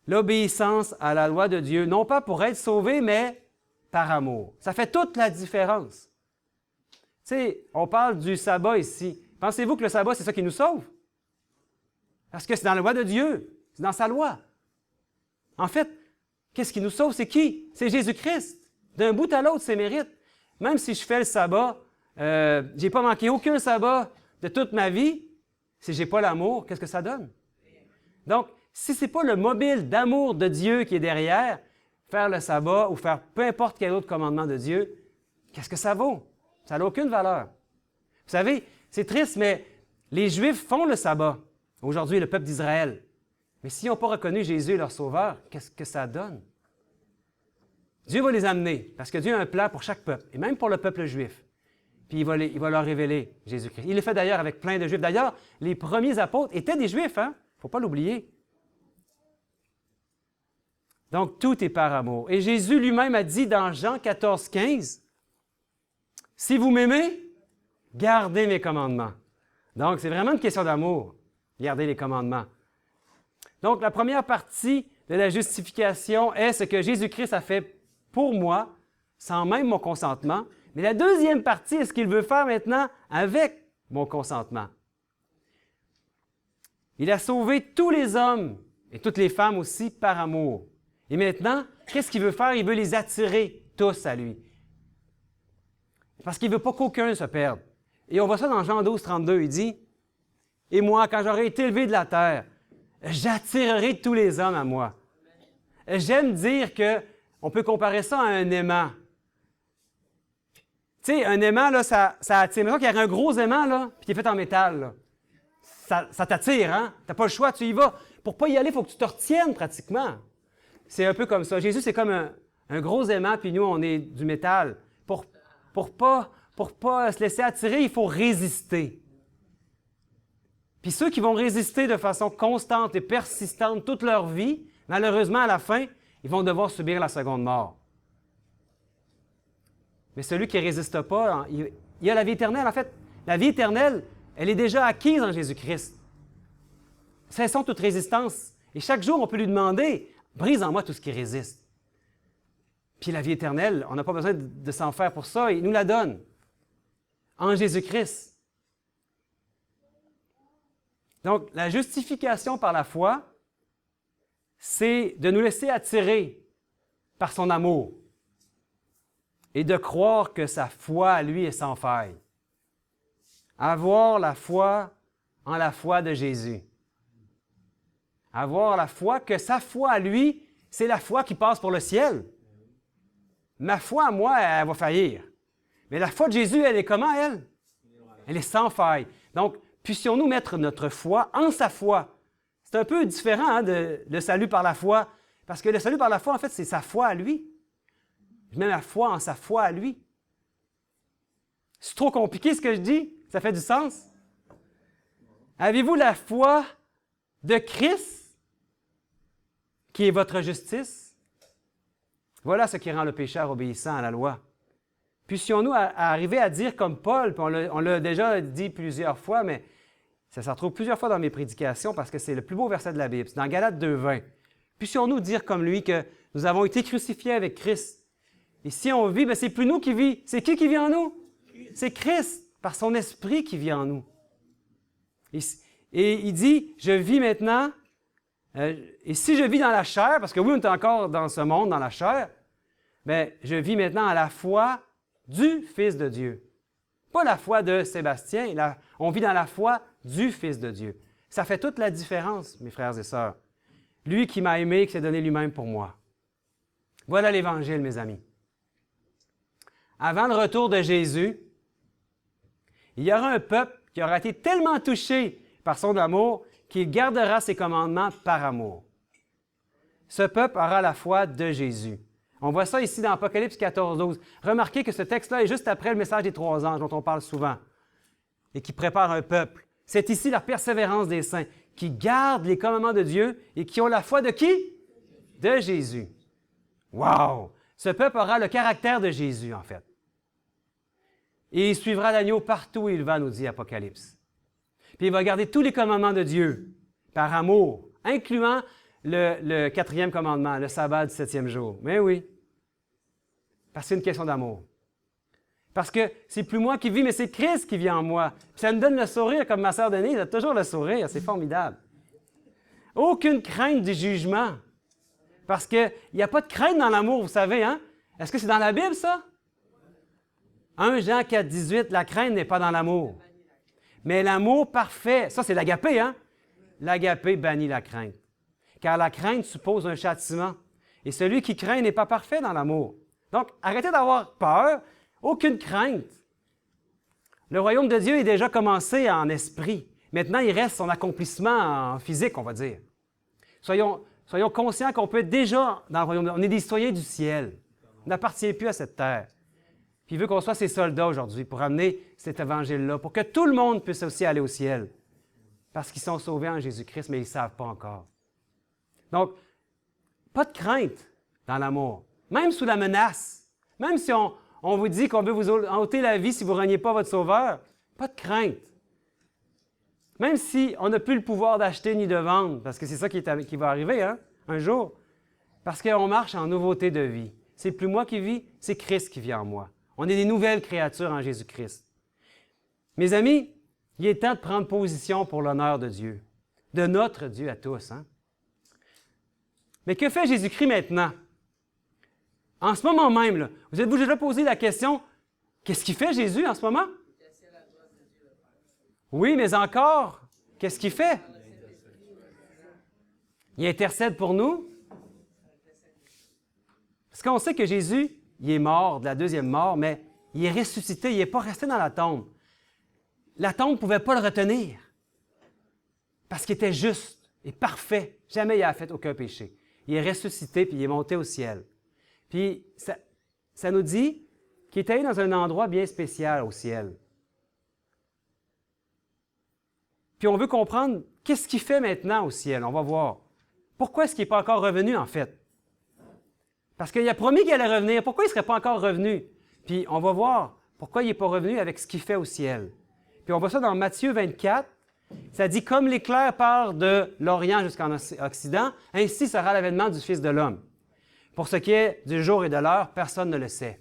L'obéissance à la loi de Dieu, non pas pour être sauvé, mais par amour. Ça fait toute la différence. Tu sais, on parle du sabbat ici. Pensez-vous que le sabbat, c'est ça qui nous sauve? Parce que c'est dans la loi de Dieu. C'est dans sa loi. En fait, qu'est-ce qui nous sauve? C'est qui? C'est Jésus-Christ. D'un bout à l'autre, c'est mérite. Même si je fais le sabbat, je n'ai pas manqué aucun sabbat de toute ma vie. Si je n'ai pas l'amour, qu'est-ce que ça donne? Donc, si ce n'est pas le mobile d'amour de Dieu qui est derrière, faire le sabbat ou faire peu importe quel autre commandement de Dieu, qu'est-ce que ça vaut? Ça n'a aucune valeur. Vous savez, c'est triste, mais les Juifs font le sabbat. Aujourd'hui, le peuple d'Israël. Mais s'ils n'ont pas reconnu Jésus leur sauveur, qu'est-ce que ça donne? Dieu va les amener, parce que Dieu a un plan pour chaque peuple, et même pour le peuple juif. Puis il va leur révéler Jésus-Christ. Il le fait d'ailleurs avec plein de Juifs. D'ailleurs, les premiers apôtres étaient des Juifs, hein? Il ne faut pas l'oublier. Donc, tout est par amour. Et Jésus lui-même a dit dans Jean 14, 15, « Si vous m'aimez, gardez mes commandements. » Donc, c'est vraiment une question d'amour, garder les commandements. Donc, la première partie de la justification est ce que Jésus-Christ a fait pour moi, sans même mon consentement. Mais la deuxième partie est ce qu'il veut faire maintenant avec mon consentement. Il a sauvé tous les hommes et toutes les femmes aussi par amour. Et maintenant, qu'est-ce qu'il veut faire? Il veut les attirer tous à lui. Parce qu'il ne veut pas qu'aucun se perde. Et on voit ça dans Jean 12, 32. Il dit, « Et moi, quand j'aurai été élevé de la terre, j'attirerai tous les hommes à moi. » J'aime dire qu'on peut comparer ça à un aimant. Tu sais, un aimant, là, ça attire. Mettons qu'il y a un gros aimant, là, puis qui est fait en métal, là. Ça t'attire, hein? Tu n'as pas le choix, tu y vas. Pour ne pas y aller, il faut que tu te retiennes pratiquement. C'est un peu comme ça. Jésus, c'est comme un gros aimant, puis nous, on est du métal. Pour pas se laisser attirer, il faut résister. Puis ceux qui vont résister de façon constante et persistante toute leur vie, malheureusement, à la fin, ils vont devoir subir la seconde mort. Mais celui qui ne résiste pas, il a la vie éternelle. En fait, la vie éternelle, elle est déjà acquise en Jésus-Christ. Cessons toute résistance. Et chaque jour, on peut lui demander, brise en moi tout ce qui résiste. Puis la vie éternelle, on n'a pas besoin de s'en faire pour ça, il nous la donne. En Jésus-Christ. Donc, la justification par la foi, c'est de nous laisser attirer par son amour et de croire que sa foi à lui est sans faille. Avoir la foi en la foi de Jésus. Avoir la foi que sa foi à lui, c'est la foi qui passe pour le ciel. Ma foi à moi, elle va faillir. Mais la foi de Jésus, elle est comment, elle? Elle est sans faille. Donc, puissions-nous mettre notre foi en sa foi. C'est un peu différent hein, de le salut par la foi, parce que le salut par la foi, en fait, c'est sa foi à lui. Je mets ma foi en sa foi à lui. C'est trop compliqué ce que je dis? Ça fait du sens? Avez-vous la foi de Christ, qui est votre justice? Voilà ce qui rend le pécheur obéissant à la loi. Puissions-nous arriver à dire comme Paul, puis on l'a déjà dit plusieurs fois, mais ça se retrouve plusieurs fois dans mes prédications parce que c'est le plus beau verset de la Bible. C'est dans Galates 2:20. Puissions-nous dire comme lui que nous avons été crucifiés avec Christ. Et si on vit, bien, c'est plus nous qui vit. C'est qui vit en nous? C'est Christ, par son esprit qui vit en nous. Et il dit, je vis maintenant, et si je vis dans la chair, parce que oui, on est encore dans ce monde, dans la chair, bien, je vis maintenant à la foi du Fils de Dieu. Pas la foi de Sébastien, on vit dans la foi du Fils de Dieu. Ça fait toute la différence, mes frères et sœurs. Lui qui m'a aimé, qui s'est donné lui-même pour moi. Voilà l'Évangile, mes amis. Avant le retour de Jésus, il y aura un peuple qui aura été tellement touché par son amour qu'il gardera ses commandements par amour. Ce peuple aura la foi de Jésus. On voit ça ici dans Apocalypse 14:12. Remarquez que ce texte-là est juste après le message des 3 anges dont on parle souvent et qui prépare un peuple. C'est ici la persévérance des saints qui gardent les commandements de Dieu et qui ont la foi de qui? De Jésus. Wow! Ce peuple aura le caractère de Jésus, en fait. Et il suivra l'agneau partout où il va, nous dit Apocalypse. Puis il va garder tous les commandements de Dieu par amour, incluant le 4e commandement, le sabbat du 7e jour. Mais oui, parce que c'est une question d'amour. Parce que c'est plus moi qui vis, mais c'est Christ qui vit en moi. Puis ça me donne le sourire, comme ma sœur Denise a toujours le sourire, c'est formidable. Aucune crainte du jugement. Parce qu'il n'y a pas de crainte dans l'amour, vous savez, hein? Est-ce que c'est dans la Bible, ça? 1 Jean 4:18, la crainte n'est pas dans l'amour. Mais l'amour parfait, ça c'est l'agapé, hein? L'agapé bannit la crainte. Car la crainte suppose un châtiment. Et celui qui craint n'est pas parfait dans l'amour. Donc, arrêtez d'avoir peur, aucune crainte. Le royaume de Dieu est déjà commencé en esprit. Maintenant, il reste son accomplissement en physique, on va dire. Soyons conscients qu'on peut être déjà dans le royaume de Dieu. On est des citoyens du ciel. On n'appartient plus à cette terre. Puis il veut qu'on soit ses soldats aujourd'hui pour amener cet évangile-là, pour que tout le monde puisse aussi aller au ciel. Parce qu'ils sont sauvés en Jésus-Christ, mais ils ne savent pas encore. Donc, pas de crainte dans l'amour, même sous la menace. Même si on vous dit qu'on veut vous ôter la vie si vous ne reniez pas votre Sauveur, pas de crainte. Même si on n'a plus le pouvoir d'acheter ni de vendre, parce que c'est ça qui va arriver hein, un jour, parce qu'on marche en nouveauté de vie. C'est plus moi qui vis, c'est Christ qui vit en moi. On est des nouvelles créatures en Jésus-Christ. Mes amis, il est temps de prendre position pour l'honneur de Dieu, de notre Dieu à tous. Hein? Mais que fait Jésus-Christ maintenant? En ce moment même, là, vous êtes-vous déjà posé la question, qu'est-ce qu'il fait Jésus en ce moment? Oui, mais encore, qu'est-ce qu'il fait? Il intercède pour nous. Parce qu'on sait que Jésus, il est mort de la deuxième mort, mais il est ressuscité, il n'est pas resté dans la tombe. La tombe ne pouvait pas le retenir. Parce qu'il était juste et parfait. Jamais il n'a fait aucun péché. Il est ressuscité, puis il est monté au ciel. Puis ça nous dit qu'il est allé dans un endroit bien spécial au ciel. Puis on veut comprendre qu'est-ce qu'il fait maintenant au ciel. On va voir. Pourquoi est-ce qu'il n'est pas encore revenu, en fait? Parce qu'il a promis qu'il allait revenir. Pourquoi il ne serait pas encore revenu? Puis on va voir pourquoi il n'est pas revenu avec ce qu'il fait au ciel. Puis on voit ça dans Matthieu 24. Ça dit « Comme l'éclair part de l'Orient jusqu'en Occident, ainsi sera l'avènement du Fils de l'homme. Pour ce qui est du jour et de l'heure, personne ne le sait.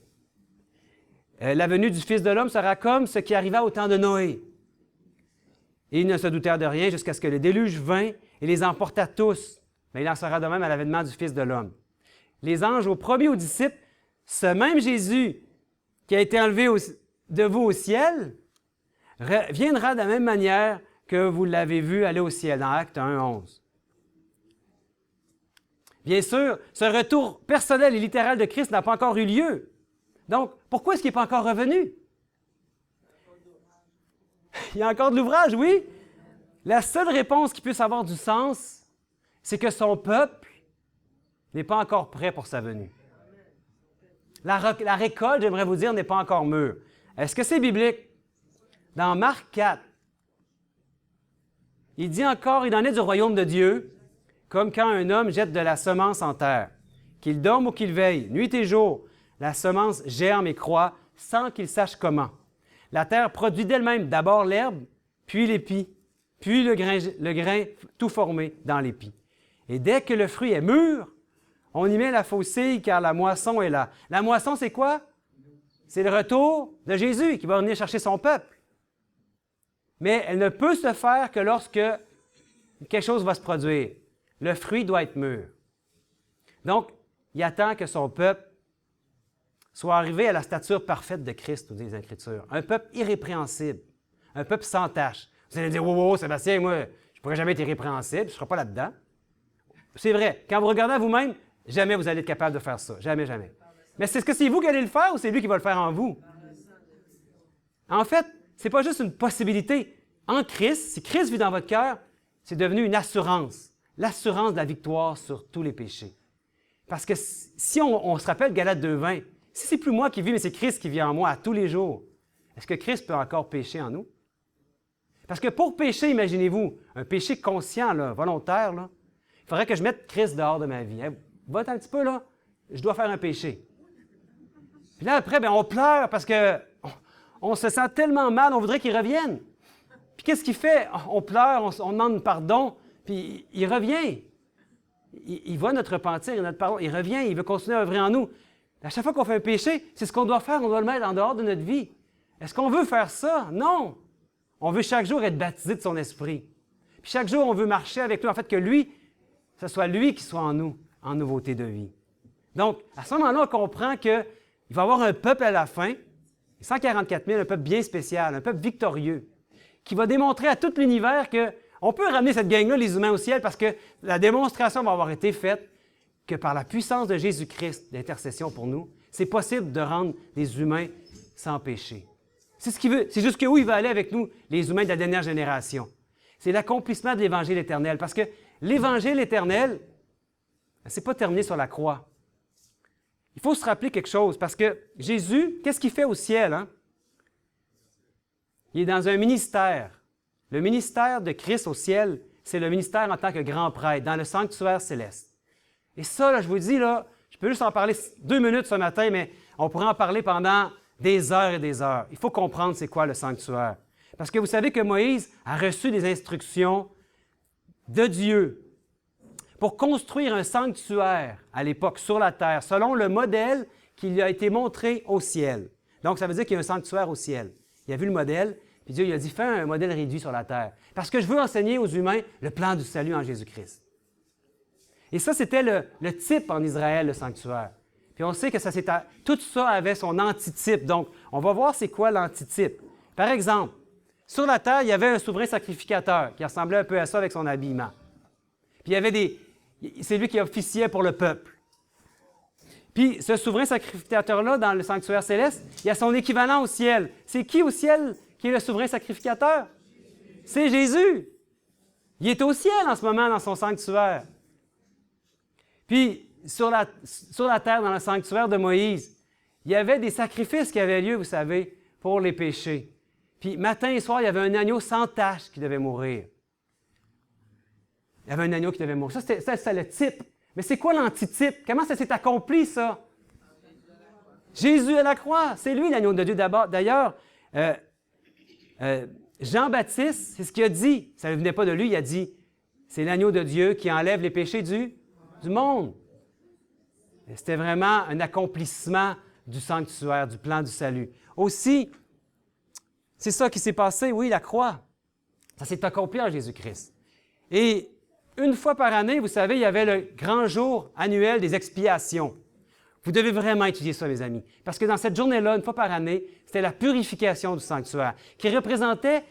La venue du Fils de l'homme sera comme ce qui arriva au temps de Noé. Et ils ne se doutèrent de rien jusqu'à ce que le déluge vint et les emporta tous. Mais il en sera de même à l'avènement du Fils de l'homme. Les anges ont promis aux disciples, ce même Jésus qui a été enlevé de vous au ciel, viendra de la même manière que vous l'avez vu aller au ciel, dans Actes 1, 11. Bien sûr, ce retour personnel et littéral de Christ n'a pas encore eu lieu. Donc, pourquoi est-ce qu'il n'est pas encore revenu? Il y a encore de l'ouvrage, oui. La seule réponse qui puisse avoir du sens, c'est que son peuple n'est pas encore prêt pour sa venue. La récolte, j'aimerais vous dire, n'est pas encore mûre. Est-ce que c'est biblique? Dans Marc 4, il dit encore, il en est du royaume de Dieu, comme quand un homme jette de la semence en terre. Qu'il dorme ou qu'il veille, nuit et jour, la semence germe et croît sans qu'il sache comment. La terre produit d'elle-même d'abord l'herbe, puis l'épi, puis le grain tout formé dans l'épi. Et dès que le fruit est mûr, on y met la faucille car la moisson est là. La moisson, c'est quoi? C'est le retour de Jésus qui va venir chercher son peuple. Mais elle ne peut se faire que lorsque quelque chose va se produire. Le fruit doit être mûr. Donc, il attend que son peuple soit arrivé à la stature parfaite de Christ, nous dit les Écritures. Un peuple irrépréhensible, un peuple sans tache. Vous allez me dire, wow, Sébastien, moi, je ne pourrais jamais être irrépréhensible, je ne serai pas là-dedans. C'est vrai, quand vous regardez à vous-même, jamais vous allez être capable de faire ça. Jamais, jamais. Mais est-ce que c'est vous qui allez le faire ou c'est lui qui va le faire en vous? En fait, ce n'est pas juste une possibilité. En Christ, si Christ vit dans votre cœur, c'est devenu une assurance. L'assurance de la victoire sur tous les péchés. Parce que si on se rappelle Galates 2,20, si c'est plus moi qui vis, mais c'est Christ qui vit en moi à tous les jours, est-ce que Christ peut encore pécher en nous? Parce que pour pécher, imaginez-vous, un péché conscient, là, volontaire, là, il faudrait que je mette Christ dehors de ma vie. Hey, va-t un petit peu, là, je dois faire un péché. Puis là, après, on pleure parce que on se sent tellement mal, on voudrait qu'il revienne. Puis qu'est-ce qu'il fait? On pleure, on demande pardon, puis il revient. Il voit notre repentir et notre pardon. Il revient, il veut continuer à œuvrer en nous. À chaque fois qu'on fait un péché, c'est ce qu'on doit faire, on doit le mettre en dehors de notre vie. Est-ce qu'on veut faire ça? Non! On veut chaque jour être baptisé de son esprit. Puis chaque jour, on veut marcher avec lui. En fait, que lui, ce soit lui qui soit en nous, en nouveauté de vie. Donc, à ce moment-là, on comprend qu'il va y avoir un peuple à la fin, 144 000, un peuple bien spécial, un peuple victorieux, qui va démontrer à tout l'univers qu'on peut ramener cette gang-là, les humains, au ciel, parce que la démonstration va avoir été faite que par la puissance de Jésus-Christ, d'intercession pour nous, c'est possible de rendre des humains sans péché. C'est ce qu'il veut. C'est juste que où il va aller avec nous, les humains de la dernière génération. C'est l'accomplissement de l'Évangile éternel. Parce que l'Évangile éternel, ce n'est pas terminé sur la croix. Il faut se rappeler quelque chose, parce que Jésus, qu'est-ce qu'il fait au ciel? Hein? Il est dans un ministère. Le ministère de Christ au ciel, c'est le ministère en tant que grand prêtre, dans le sanctuaire céleste. Et ça, là, je vous dis, là, je peux juste en parler 2 minutes ce matin, mais on pourrait en parler pendant des heures et des heures. Il faut comprendre c'est quoi le sanctuaire. Parce que vous savez que Moïse a reçu des instructions de Dieu pour construire un sanctuaire à l'époque sur la terre, selon le modèle qui lui a été montré au ciel. Donc, ça veut dire qu'il y a un sanctuaire au ciel. Il a vu le modèle, puis Dieu lui a dit, fais un modèle réduit sur la terre. Parce que je veux enseigner aux humains le plan du salut en Jésus-Christ. Et ça, c'était le type en Israël, le sanctuaire. Puis on sait que tout ça avait son antitype. Donc, on va voir c'est quoi l'antitype. Par exemple, sur la terre, il y avait un souverain sacrificateur qui ressemblait un peu à ça avec son habillement. Puis il y avait c'est lui qui officiait pour le peuple. Puis ce souverain sacrificateur-là, dans le sanctuaire céleste, il y a son équivalent au ciel. C'est qui au ciel qui est le souverain sacrificateur? C'est Jésus. Il est au ciel en ce moment dans son sanctuaire. Puis, sur la terre, dans le sanctuaire de Moïse, il y avait des sacrifices qui avaient lieu, vous savez, pour les péchés. Puis, matin et soir, il y avait un agneau sans tache qui devait mourir. Il y avait un agneau qui devait mourir. Ça, c'était le type Mais c'est quoi l'antitype? Comment ça s'est accompli, ça? Jésus à la croix, c'est lui l'agneau de Dieu d'abord. D'ailleurs, Jean-Baptiste, c'est ce qu'il a dit. Ça ne venait pas de lui, il a dit, c'est l'agneau de Dieu qui enlève les péchés du monde. C'était vraiment un accomplissement du sanctuaire, du plan du salut. Aussi, c'est ça qui s'est passé, oui, la croix. Ça s'est accompli en Jésus-Christ. Et une fois par année, vous savez, il y avait le grand jour annuel des expiations. Vous devez vraiment étudier ça, mes amis. Parce que dans cette journée-là, une fois par année, c'était la purification du sanctuaire, qui représentait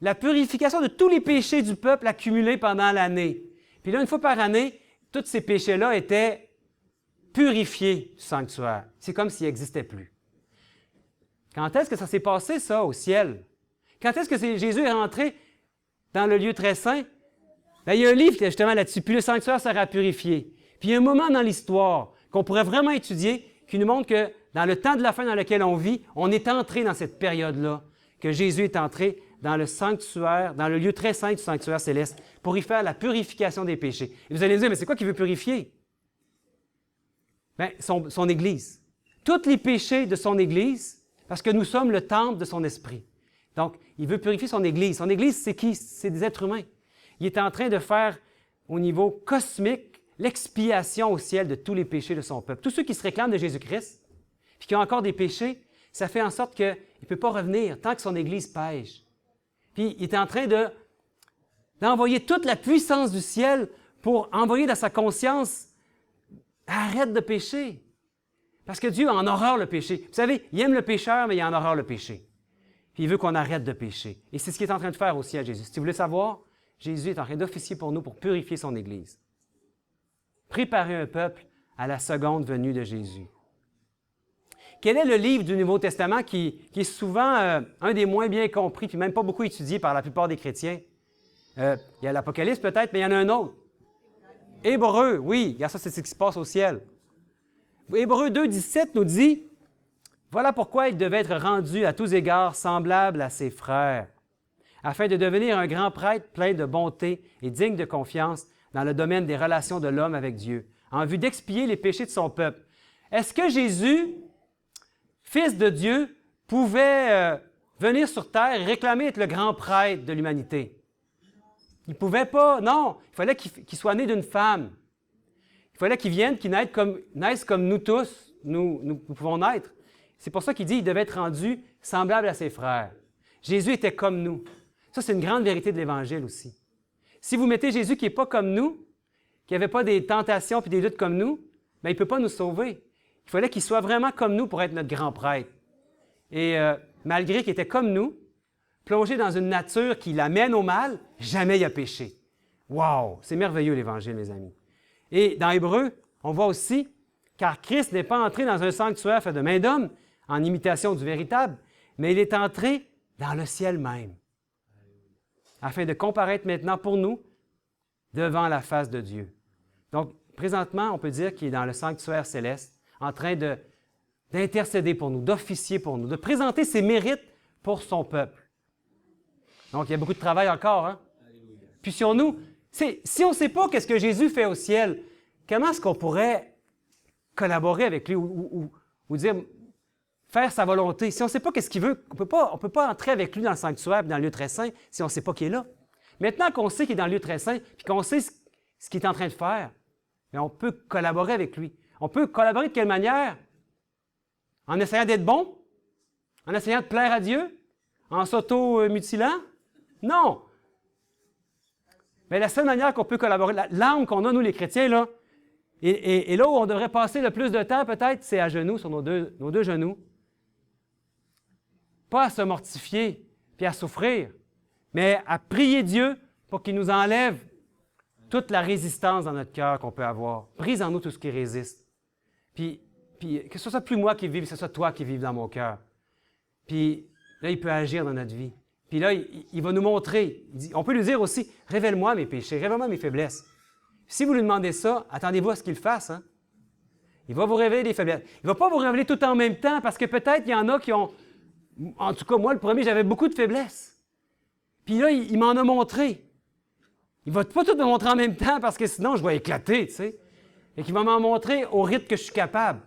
la purification de tous les péchés du peuple accumulés pendant l'année. Puis là, une fois par année, tous ces péchés-là étaient purifiés du sanctuaire. C'est comme s'ils n'existaient plus. Quand est-ce que ça s'est passé, ça, au ciel? Quand est-ce que Jésus est rentré dans le lieu très saint? Bien, il y a un livre justement là-dessus, puis le sanctuaire sera purifié. Puis il y a un moment dans l'histoire qu'on pourrait vraiment étudier, qui nous montre que dans le temps de la fin dans lequel on vit, on est entré dans cette période-là, que Jésus est entré dans le sanctuaire, dans le lieu très saint du sanctuaire céleste, pour y faire la purification des péchés. Et vous allez me dire, mais c'est quoi qu'il veut purifier? Bien, son Église. Tous les péchés de son Église, parce que nous sommes le temple de son esprit. Donc, il veut purifier son Église. Son Église, c'est qui? C'est des êtres humains. Il est en train de faire, au niveau cosmique, l'expiation au ciel de tous les péchés de son peuple. Tous ceux qui se réclament de Jésus-Christ, puis qui ont encore des péchés, ça fait en sorte qu'il ne peut pas revenir tant que son Église pêche. Puis il est en train d'envoyer toute la puissance du ciel pour envoyer dans sa conscience « Arrête de pécher ». Parce que Dieu a en horreur le péché. Vous savez, il aime le pécheur, mais il a en horreur le péché. Puis il veut qu'on arrête de pécher. Et c'est ce qu'il est en train de faire aussi à Jésus. Si vous voulez savoir, Jésus est en train d'officier pour nous pour purifier son Église. Préparer un peuple à la seconde venue de Jésus. Quel est le livre du Nouveau Testament qui est souvent un des moins bien compris, puis même pas beaucoup étudié par la plupart des chrétiens? Il y a l'Apocalypse peut-être, mais il y en a un autre. Hébreux, oui, ça c'est ce qui se passe au ciel. Hébreux 2, 17 nous dit « Voilà pourquoi il devait être rendu à tous égards semblable à ses frères, afin de devenir un grand prêtre plein de bonté et digne de confiance dans le domaine des relations de l'homme avec Dieu, en vue d'expier les péchés de son peuple. » Est-ce que Jésus, Fils de Dieu, pouvait venir sur terre et réclamer être le grand prêtre de l'humanité? Il ne pouvait pas, non. Il fallait qu'il soit né d'une femme. Il fallait qu'il vienne, qu'il naisse comme nous tous, nous pouvons naître. C'est pour ça qu'il dit qu'il devait être rendu semblable à ses frères. Jésus était comme nous. Ça, c'est une grande vérité de l'Évangile aussi. Si vous mettez Jésus qui n'est pas comme nous, qui n'avait pas des tentations et des luttes comme nous, bien, il ne peut pas nous sauver. Il fallait qu'il soit vraiment comme nous pour être notre grand prêtre. Et malgré qu'il était comme nous, plongé dans une nature qui l'amène au mal, jamais il a péché. Wow! C'est merveilleux l'Évangile, mes amis. Et dans Hébreux, on voit aussi, car Christ n'est pas entré dans un sanctuaire fait de main d'homme, en imitation du véritable, mais il est entré dans le ciel même, afin de comparaître maintenant pour nous devant la face de Dieu. Donc, présentement, on peut dire qu'il est dans le sanctuaire céleste, en train d'intercéder pour nous, d'officier pour nous, de présenter ses mérites pour son peuple. Donc, il y a beaucoup de travail encore. Hein? Puissions-nous, si on ne sait pas qu'est-ce que Jésus fait au ciel, comment est-ce qu'on pourrait collaborer avec lui ou dire, faire sa volonté? Si on ne sait pas qu'est-ce qu'il veut, on ne peut pas entrer avec lui dans le sanctuaire et dans le lieu très saint si on ne sait pas qu'il est là. Maintenant qu'on sait qu'il est dans le lieu très saint et qu'on sait ce qu'il est en train de faire, bien, on peut collaborer avec lui. On peut collaborer de quelle manière? En essayant d'être bon? En essayant de plaire à Dieu? En s'auto-mutilant? Non! Mais la seule manière qu'on peut collaborer, l'arme qu'on a, nous les chrétiens, là, et là où on devrait passer le plus de temps, peut-être, c'est à genoux, sur nos deux genoux. Pas à se mortifier puis à souffrir, mais à prier Dieu pour qu'il nous enlève toute la résistance dans notre cœur qu'on peut avoir. Brise en nous tout ce qui résiste. Puis que ce soit plus moi qui vive, que ce soit toi qui vive dans mon cœur. Puis là, il peut agir dans notre vie. Puis là, il va nous montrer. On peut lui dire aussi, « Révèle-moi mes péchés, révèle-moi mes faiblesses. » Si vous lui demandez ça, attendez-vous à ce qu'il fasse. Hein? Il va vous révéler les faiblesses. Il ne va pas vous révéler tout en même temps, parce que peut-être il y en a qui ont... En tout cas, moi, le premier, j'avais beaucoup de faiblesses. Puis là, il m'en a montré. Il ne va pas tout me montrer en même temps, parce que sinon, je vais éclater, tu sais. et qu'il va m'en montrer au rythme que je suis capable.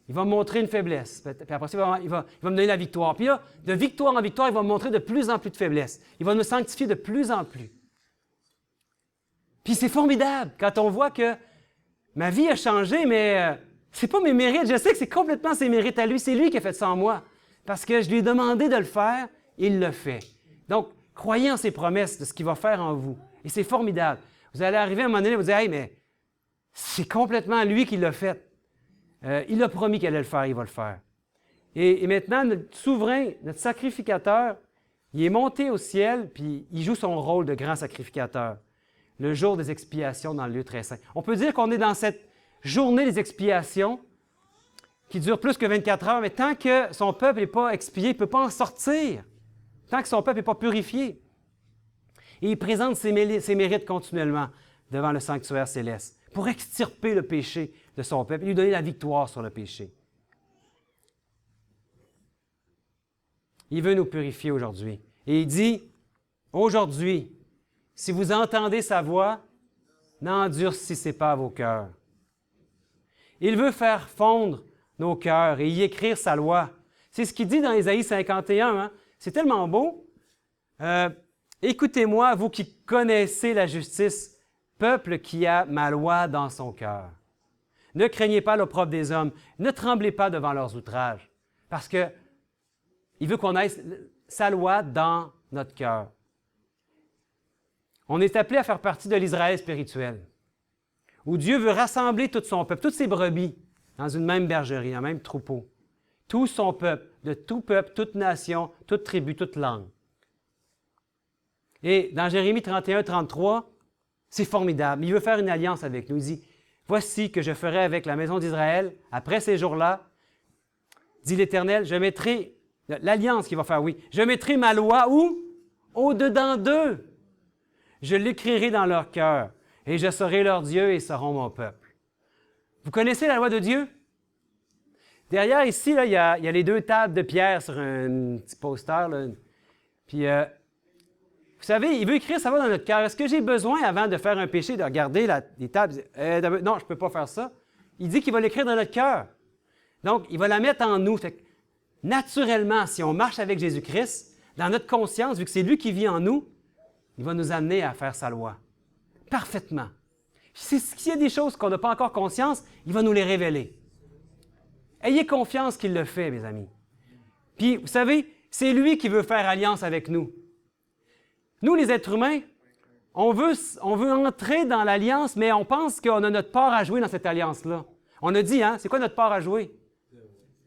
Il va me montrer une faiblesse. Puis après ça, il va me donner la victoire. Puis là, de victoire en victoire, il va me montrer de plus en plus de faiblesse. Il va me sanctifier de plus en plus. Puis c'est formidable quand on voit que ma vie a changé, mais c'est pas mes mérites. Je sais que c'est complètement ses mérites à lui. C'est lui qui a fait ça en moi. Parce que je lui ai demandé de le faire, il le fait. Donc, croyez en ses promesses de ce qu'il va faire en vous. Et c'est formidable. Vous allez arriver à un moment donné et vous dire, « Hey, mais c'est complètement lui qui l'a fait. Il a promis qu'il allait le faire, il va le faire. » Et maintenant, notre souverain, notre sacrificateur, il est monté au ciel, puis il joue son rôle de grand sacrificateur. Le jour des expiations dans le lieu très saint. On peut dire qu'on est dans cette journée des expiations qui dure plus que 24 heures, mais tant que son peuple n'est pas expié, il ne peut pas en sortir. Tant que son peuple n'est pas purifié. Et il présente ses mérites continuellement devant le sanctuaire céleste pour extirper le péché de son peuple et lui donner la victoire sur le péché. Il veut nous purifier aujourd'hui. Et il dit, aujourd'hui, si vous entendez sa voix, n'endurcissez pas vos cœurs. Il veut faire fondre nos cœurs et y écrire sa loi. C'est ce qu'il dit dans Ésaïe 51. Hein? C'est tellement beau. Écoutez-moi, vous qui connaissez la justice, peuple qui a ma loi dans son cœur. Ne craignez pas l'opprobre des hommes, ne tremblez pas devant leurs outrages, parce que il veut qu'on ait sa loi dans notre cœur. On est appelé à faire partie de l'Israël spirituel, où Dieu veut rassembler tout son peuple, toutes ses brebis, dans une même bergerie, un même troupeau. Tout son peuple, de tout peuple, toute nation, toute tribu, toute langue. Et dans Jérémie 31, 33, c'est formidable. Il veut faire une alliance avec nous. Il dit, « Voici que je ferai avec la maison d'Israël, après ces jours-là, dit l'Éternel, je mettrai, l'alliance qu'il va faire, oui, je mettrai ma loi où? Au-dedans d'eux. Je l'écrirai dans leur cœur, et je serai leur Dieu, et ils seront mon peuple. » Vous connaissez la loi de Dieu? Derrière, ici, là, il y a les deux tables de pierre sur un petit poster. Là. Puis, vous savez, il veut écrire ça va dans notre cœur. Est-ce que j'ai besoin, avant de faire un péché, de regarder les tables? Non, je ne peux pas faire ça. Il dit qu'il va l'écrire dans notre cœur. Donc, il va la mettre en nous. Fait que, naturellement, si on marche avec Jésus-Christ, dans notre conscience, vu que c'est lui qui vit en nous, il va nous amener à faire sa loi. Parfaitement. S'il y a des choses qu'on n'a pas encore conscience, il va nous les révéler. Ayez confiance qu'il le fait, mes amis. Puis, vous savez, c'est lui qui veut faire alliance avec nous. Nous, les êtres humains, on veut entrer dans l'alliance, mais on pense qu'on a notre part à jouer dans cette alliance-là. On a dit, hein, c'est quoi notre part à jouer?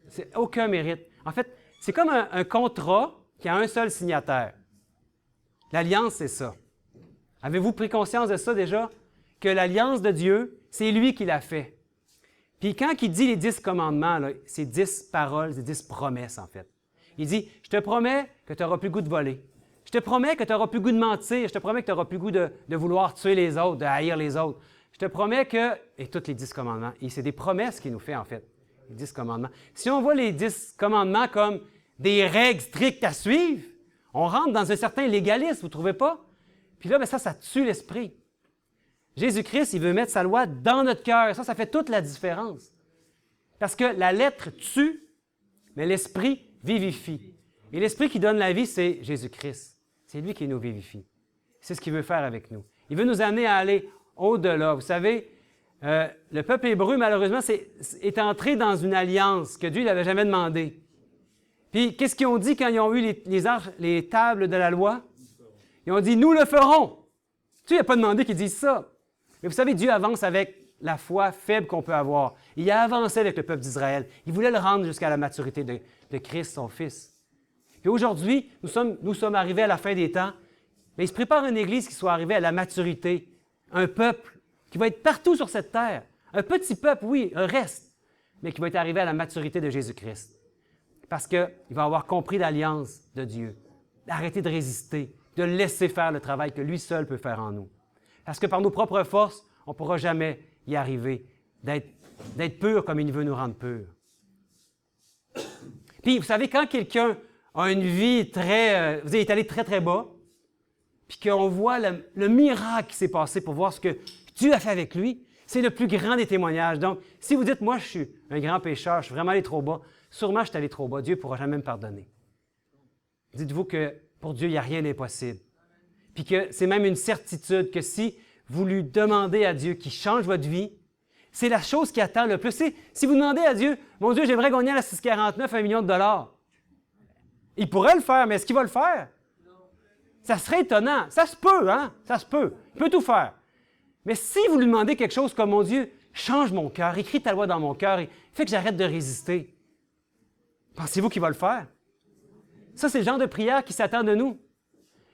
C'est aucun mérite. En fait, c'est comme un contrat qui a un seul signataire. L'alliance, c'est ça. Avez-vous pris conscience de ça déjà? Que l'alliance de Dieu, c'est lui qui l'a fait. Puis quand il dit les 10 commandements, là, c'est 10 paroles, c'est 10 promesses, en fait. Il dit, je te promets que tu n'auras plus le goût de voler. Je te promets que tu n'auras plus le goût de mentir. Je te promets que tu n'auras plus le goût de vouloir tuer les autres, de haïr les autres. Je te promets que... Et tous les 10 commandements. Et c'est des promesses qu'il nous fait, en fait. Les 10 commandements. Si on voit les 10 commandements comme des règles strictes à suivre, on rentre dans un certain légalisme, vous ne trouvez pas? Puis là, bien, ça tue l'esprit. Jésus-Christ, il veut mettre sa loi dans notre cœur. Ça fait toute la différence. Parce que la lettre tue, mais l'esprit vivifie. Et l'esprit qui donne la vie, c'est Jésus-Christ. C'est lui qui nous vivifie. C'est ce qu'il veut faire avec nous. Il veut nous amener à aller au-delà. Vous savez, le peuple hébreu, malheureusement, est entré dans une alliance que Dieu n'avait jamais demandée. Puis, qu'est-ce qu'ils ont dit quand ils ont eu les tables de la loi? Ils ont dit, nous le ferons. Dieu n'a pas demandé qu'ils disent ça. Mais vous savez, Dieu avance avec la foi faible qu'on peut avoir. Il a avancé avec le peuple d'Israël. Il voulait le rendre jusqu'à la maturité de Christ, son Fils. Puis aujourd'hui, nous sommes arrivés à la fin des temps, mais il se prépare une Église qui soit arrivée à la maturité, un peuple qui va être partout sur cette terre. Un petit peuple, oui, un reste, mais qui va être arrivé à la maturité de Jésus-Christ. Parce qu'il va avoir compris l'alliance de Dieu, d'arrêter de résister, de laisser faire le travail que lui seul peut faire en nous. Parce que par nos propres forces, on ne pourra jamais y arriver, d'être pur comme il veut nous rendre purs. Puis, vous savez, quand quelqu'un a une vie vous êtes allé très, très bas, puis qu'on voit le miracle qui s'est passé pour voir ce que Dieu a fait avec lui, C'est le plus grand des témoignages. Donc, si vous dites, moi, je suis un grand pécheur, je suis vraiment allé trop bas, sûrement je suis allé trop bas. Dieu ne pourra jamais me pardonner. Dites-vous que pour Dieu, il n'y a rien d'impossible. Puis que c'est même une certitude que si vous lui demandez à Dieu qu'il change votre vie, c'est la chose qui attend le plus. Si vous demandez à Dieu, mon Dieu, j'aimerais gagner à la 649 $1 million. Il pourrait le faire, mais est-ce qu'il va le faire? Ça serait étonnant. Ça se peut, hein? Ça se peut. Il peut tout faire. Mais si vous lui demandez quelque chose comme, mon Dieu, change mon cœur, écris ta loi dans mon cœur, et fais que j'arrête de résister, pensez-vous qu'il va le faire? Ça, c'est le genre de prière qui s'attend de nous.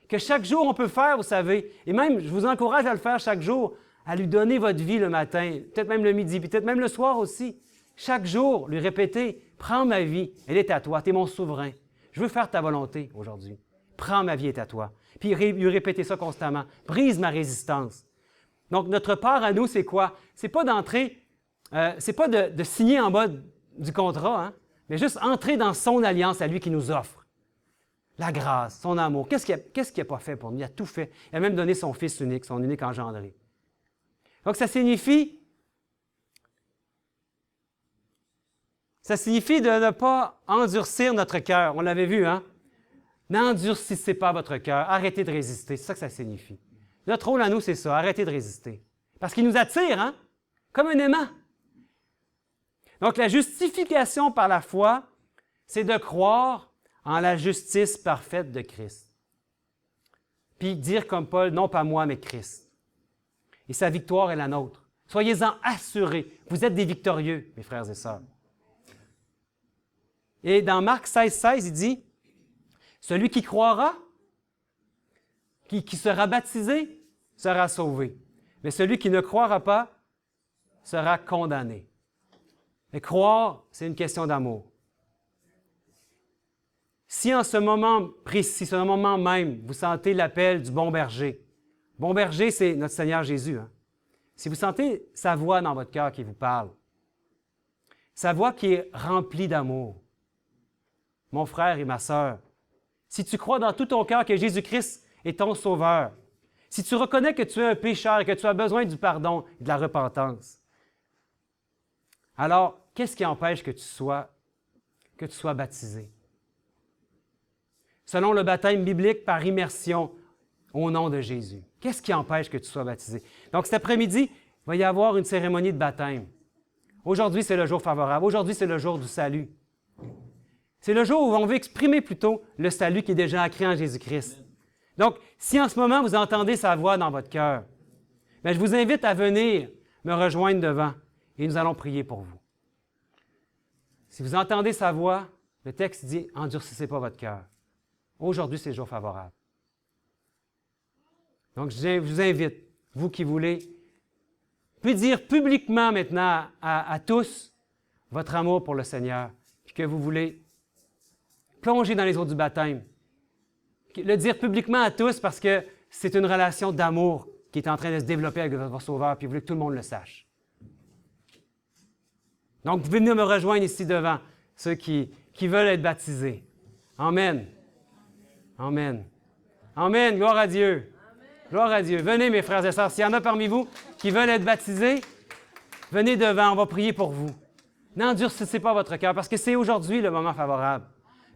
Que chaque jour, on peut faire, vous savez. Et même, je vous encourage à le faire chaque jour, à lui donner votre vie le matin, peut-être même le midi, peut-être même le soir aussi. Chaque jour, lui répéter, prends ma vie, elle est à toi, tu es mon souverain. Je veux faire ta volonté aujourd'hui. Prends ma vie, elle est à toi. Puis lui répéter ça constamment. Brise ma résistance. Donc, notre part à nous, c'est quoi? C'est pas d'entrer, c'est pas de signer en bas du contrat, hein, mais juste entrer dans son alliance à lui qui nous offre. La grâce, son amour. Qu'est-ce qu'il n'a pas fait pour nous? Il a tout fait. Il a même donné son Fils unique, son unique engendré. Donc, ça signifie de ne pas endurcir notre cœur. On l'avait vu, hein? N'endurcissez pas votre cœur. Arrêtez de résister. C'est ça que ça signifie. Notre rôle à nous, c'est ça. Arrêtez de résister. Parce qu'il nous attire, hein? Comme un aimant. Donc, la justification par la foi, c'est de croire en la justice parfaite de Christ. Puis dire comme Paul, non pas moi, mais Christ. Et sa victoire est la nôtre. Soyez-en assurés. Vous êtes des victorieux, mes frères et sœurs. Et dans Marc 16, il dit, celui qui croira, qui sera baptisé, sera sauvé. Mais celui qui ne croira pas sera condamné. Mais croire, c'est une question d'amour. Si en ce moment précis, ce moment même, vous sentez l'appel du bon berger, bon berger, c'est notre Seigneur Jésus. Hein? Si vous sentez sa voix dans votre cœur qui vous parle, sa voix qui est remplie d'amour, mon frère et ma sœur, si tu crois dans tout ton cœur que Jésus-Christ est ton sauveur, si tu reconnais que tu es un pécheur et que tu as besoin du pardon et de la repentance, alors qu'est-ce qui empêche que tu sois baptisé? Selon le baptême biblique par immersion au nom de Jésus. Qu'est-ce qui empêche que tu sois baptisé? Donc cet après-midi, il va y avoir une cérémonie de baptême. Aujourd'hui, c'est le jour favorable. Aujourd'hui, c'est le jour du salut. C'est le jour où on veut exprimer plutôt le salut qui est déjà écrit en Jésus-Christ. Donc, si en ce moment vous entendez sa voix dans votre cœur, bien, je vous invite à venir me rejoindre devant et nous allons prier pour vous. Si vous entendez sa voix, le texte dit « Endurcissez pas votre cœur ». Aujourd'hui, c'est le jour favorable. Donc, je vous invite, vous qui voulez, puis dire publiquement maintenant à tous votre amour pour le Seigneur, puis que vous voulez plonger dans les eaux du baptême. Le dire publiquement à tous parce que c'est une relation d'amour qui est en train de se développer avec votre Sauveur, puis vous voulez que tout le monde le sache. Donc, vous pouvez venir me rejoindre ici devant, ceux qui veulent être baptisés. Amen. Amen. Amen. Gloire à Dieu. Gloire à Dieu. Venez, mes frères et sœurs. S'il y en a parmi vous qui veulent être baptisés, venez devant, on va prier pour vous. N'endurcissez pas votre cœur parce que c'est aujourd'hui le moment favorable.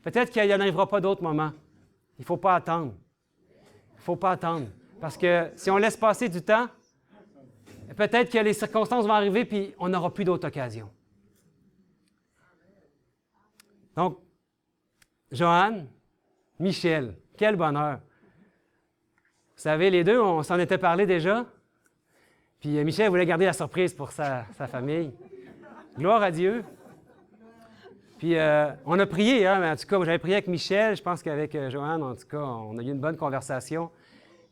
Peut-être qu'il n'y en arrivera pas d'autres moments. Il ne faut pas attendre. Il ne faut pas attendre. Parce que si on laisse passer du temps, peut-être que les circonstances vont arriver puis on n'aura plus d'autres occasions. Donc, Joanne, Michel, quel bonheur. Vous savez, les deux, on s'en était parlé déjà. Puis Michel voulait garder la surprise pour sa famille. Gloire à Dieu. Puis on a prié, hein, mais en tout cas, j'avais prié avec Michel, je pense qu'avec Joanne, en tout cas, on a eu une bonne conversation.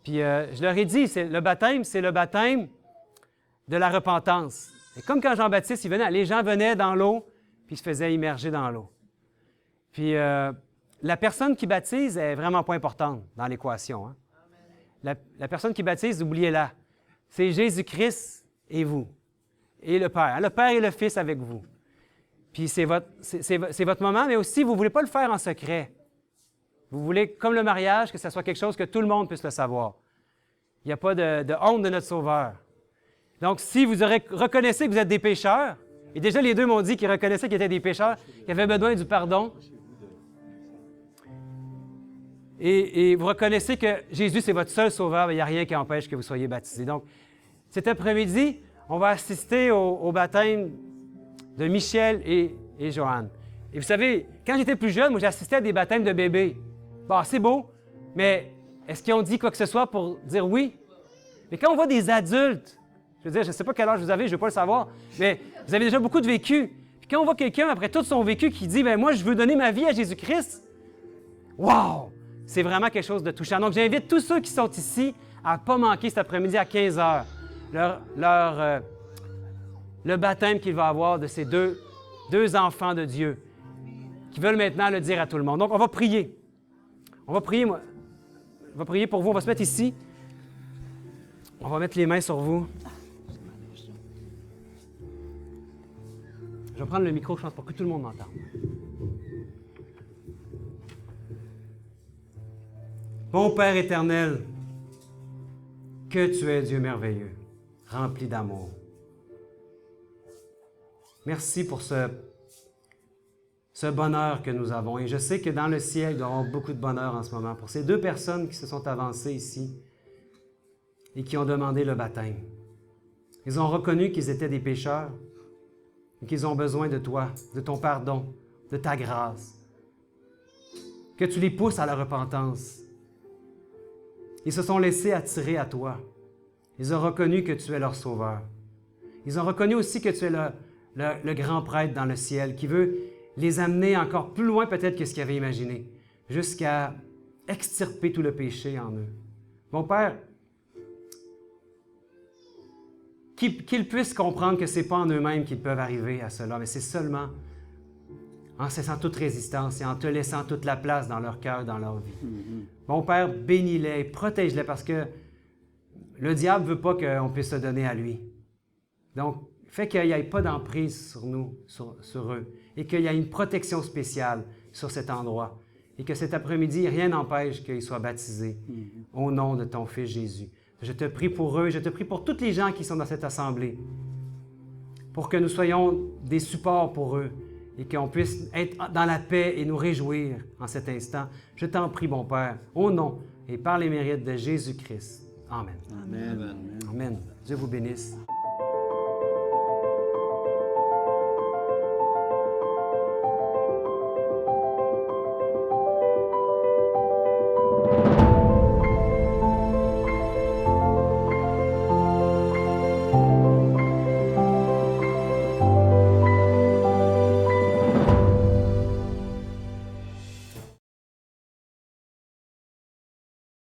Puis je leur ai dit, c'est le baptême de la repentance. Et comme quand Jean-Baptiste, les gens venaient dans l'eau, puis ils se faisaient immerger dans l'eau. Puis la personne qui baptise est vraiment pas importante dans l'équation. Hein? La personne qui baptise, oubliez-la. C'est Jésus-Christ et vous, et le Père. Le Père et le Fils avec vous. Puis c'est votre moment, mais aussi, vous ne voulez pas le faire en secret. Vous voulez, comme le mariage, que ce soit quelque chose que tout le monde puisse le savoir. Il n'y a pas de honte de notre Sauveur. Donc, si vous reconnaissez que vous êtes des pécheurs, et déjà les deux m'ont dit qu'ils reconnaissaient qu'ils étaient des pécheurs, qu'ils avaient besoin du pardon, et vous reconnaissez que Jésus, c'est votre seul sauveur, il n'y a rien qui empêche que vous soyez baptisés. Donc, cet après-midi, on va assister au baptême de Michel et Joanne. Et vous savez, quand j'étais plus jeune, moi, j'assistais à des baptêmes de bébés. Bon, c'est beau, mais est-ce qu'ils ont dit quoi que ce soit pour dire oui? Mais quand on voit des adultes, je veux dire, je ne sais pas quel âge vous avez, je ne veux pas le savoir, mais vous avez déjà beaucoup de vécu. Puis quand on voit quelqu'un, après tout son vécu, qui dit, bien, moi, je veux donner ma vie à Jésus-Christ, wow! C'est vraiment quelque chose de touchant. Donc, j'invite tous ceux qui sont ici à ne pas manquer cet après-midi à 15 h le baptême qu'il va avoir de ces deux enfants de Dieu qui veulent maintenant le dire à tout le monde. Donc, on va prier. On va prier, moi. On va prier pour vous. On va se mettre ici. On va mettre les mains sur vous. Je vais prendre le micro, je pense, pour que tout le monde m'entende. Bon Père éternel, que tu es Dieu merveilleux, rempli d'amour. Merci pour ce bonheur que nous avons. Et je sais que dans le ciel, il doit y avoir beaucoup de bonheur en ce moment pour ces deux personnes qui se sont avancées ici et qui ont demandé le baptême. Ils ont reconnu qu'ils étaient des pécheurs et qu'ils ont besoin de toi, de ton pardon, de ta grâce. Que tu les pousses à la repentance. Ils se sont laissés attirer à toi. Ils ont reconnu que tu es leur sauveur. Ils ont reconnu aussi que tu es le grand prêtre dans le ciel qui veut les amener encore plus loin peut-être que ce qu'ils avaient imaginé, jusqu'à extirper tout le péché en eux. Mon Père, qu'ils puissent comprendre que ce n'est pas en eux-mêmes qu'ils peuvent arriver à cela, mais c'est seulement en cessant toute résistance et en te laissant toute la place dans leur cœur, dans leur vie. Mon Père, bénis-les, protège-les parce que le diable ne veut pas qu'on puisse se donner à lui. Donc, fais qu'il n'y ait pas d'emprise sur nous, sur eux, et qu'il y ait une protection spéciale sur cet endroit, et que cet après-midi, rien n'empêche qu'ils soient baptisés au nom de ton Fils Jésus. Je te prie pour eux, je te prie pour tous les gens qui sont dans cette assemblée, pour que nous soyons des supports pour eux, et qu'on puisse être dans la paix et nous réjouir en cet instant. Je t'en prie, mon Père, au nom et par les mérites de Jésus-Christ. Amen. Amen. Amen. Dieu vous bénisse.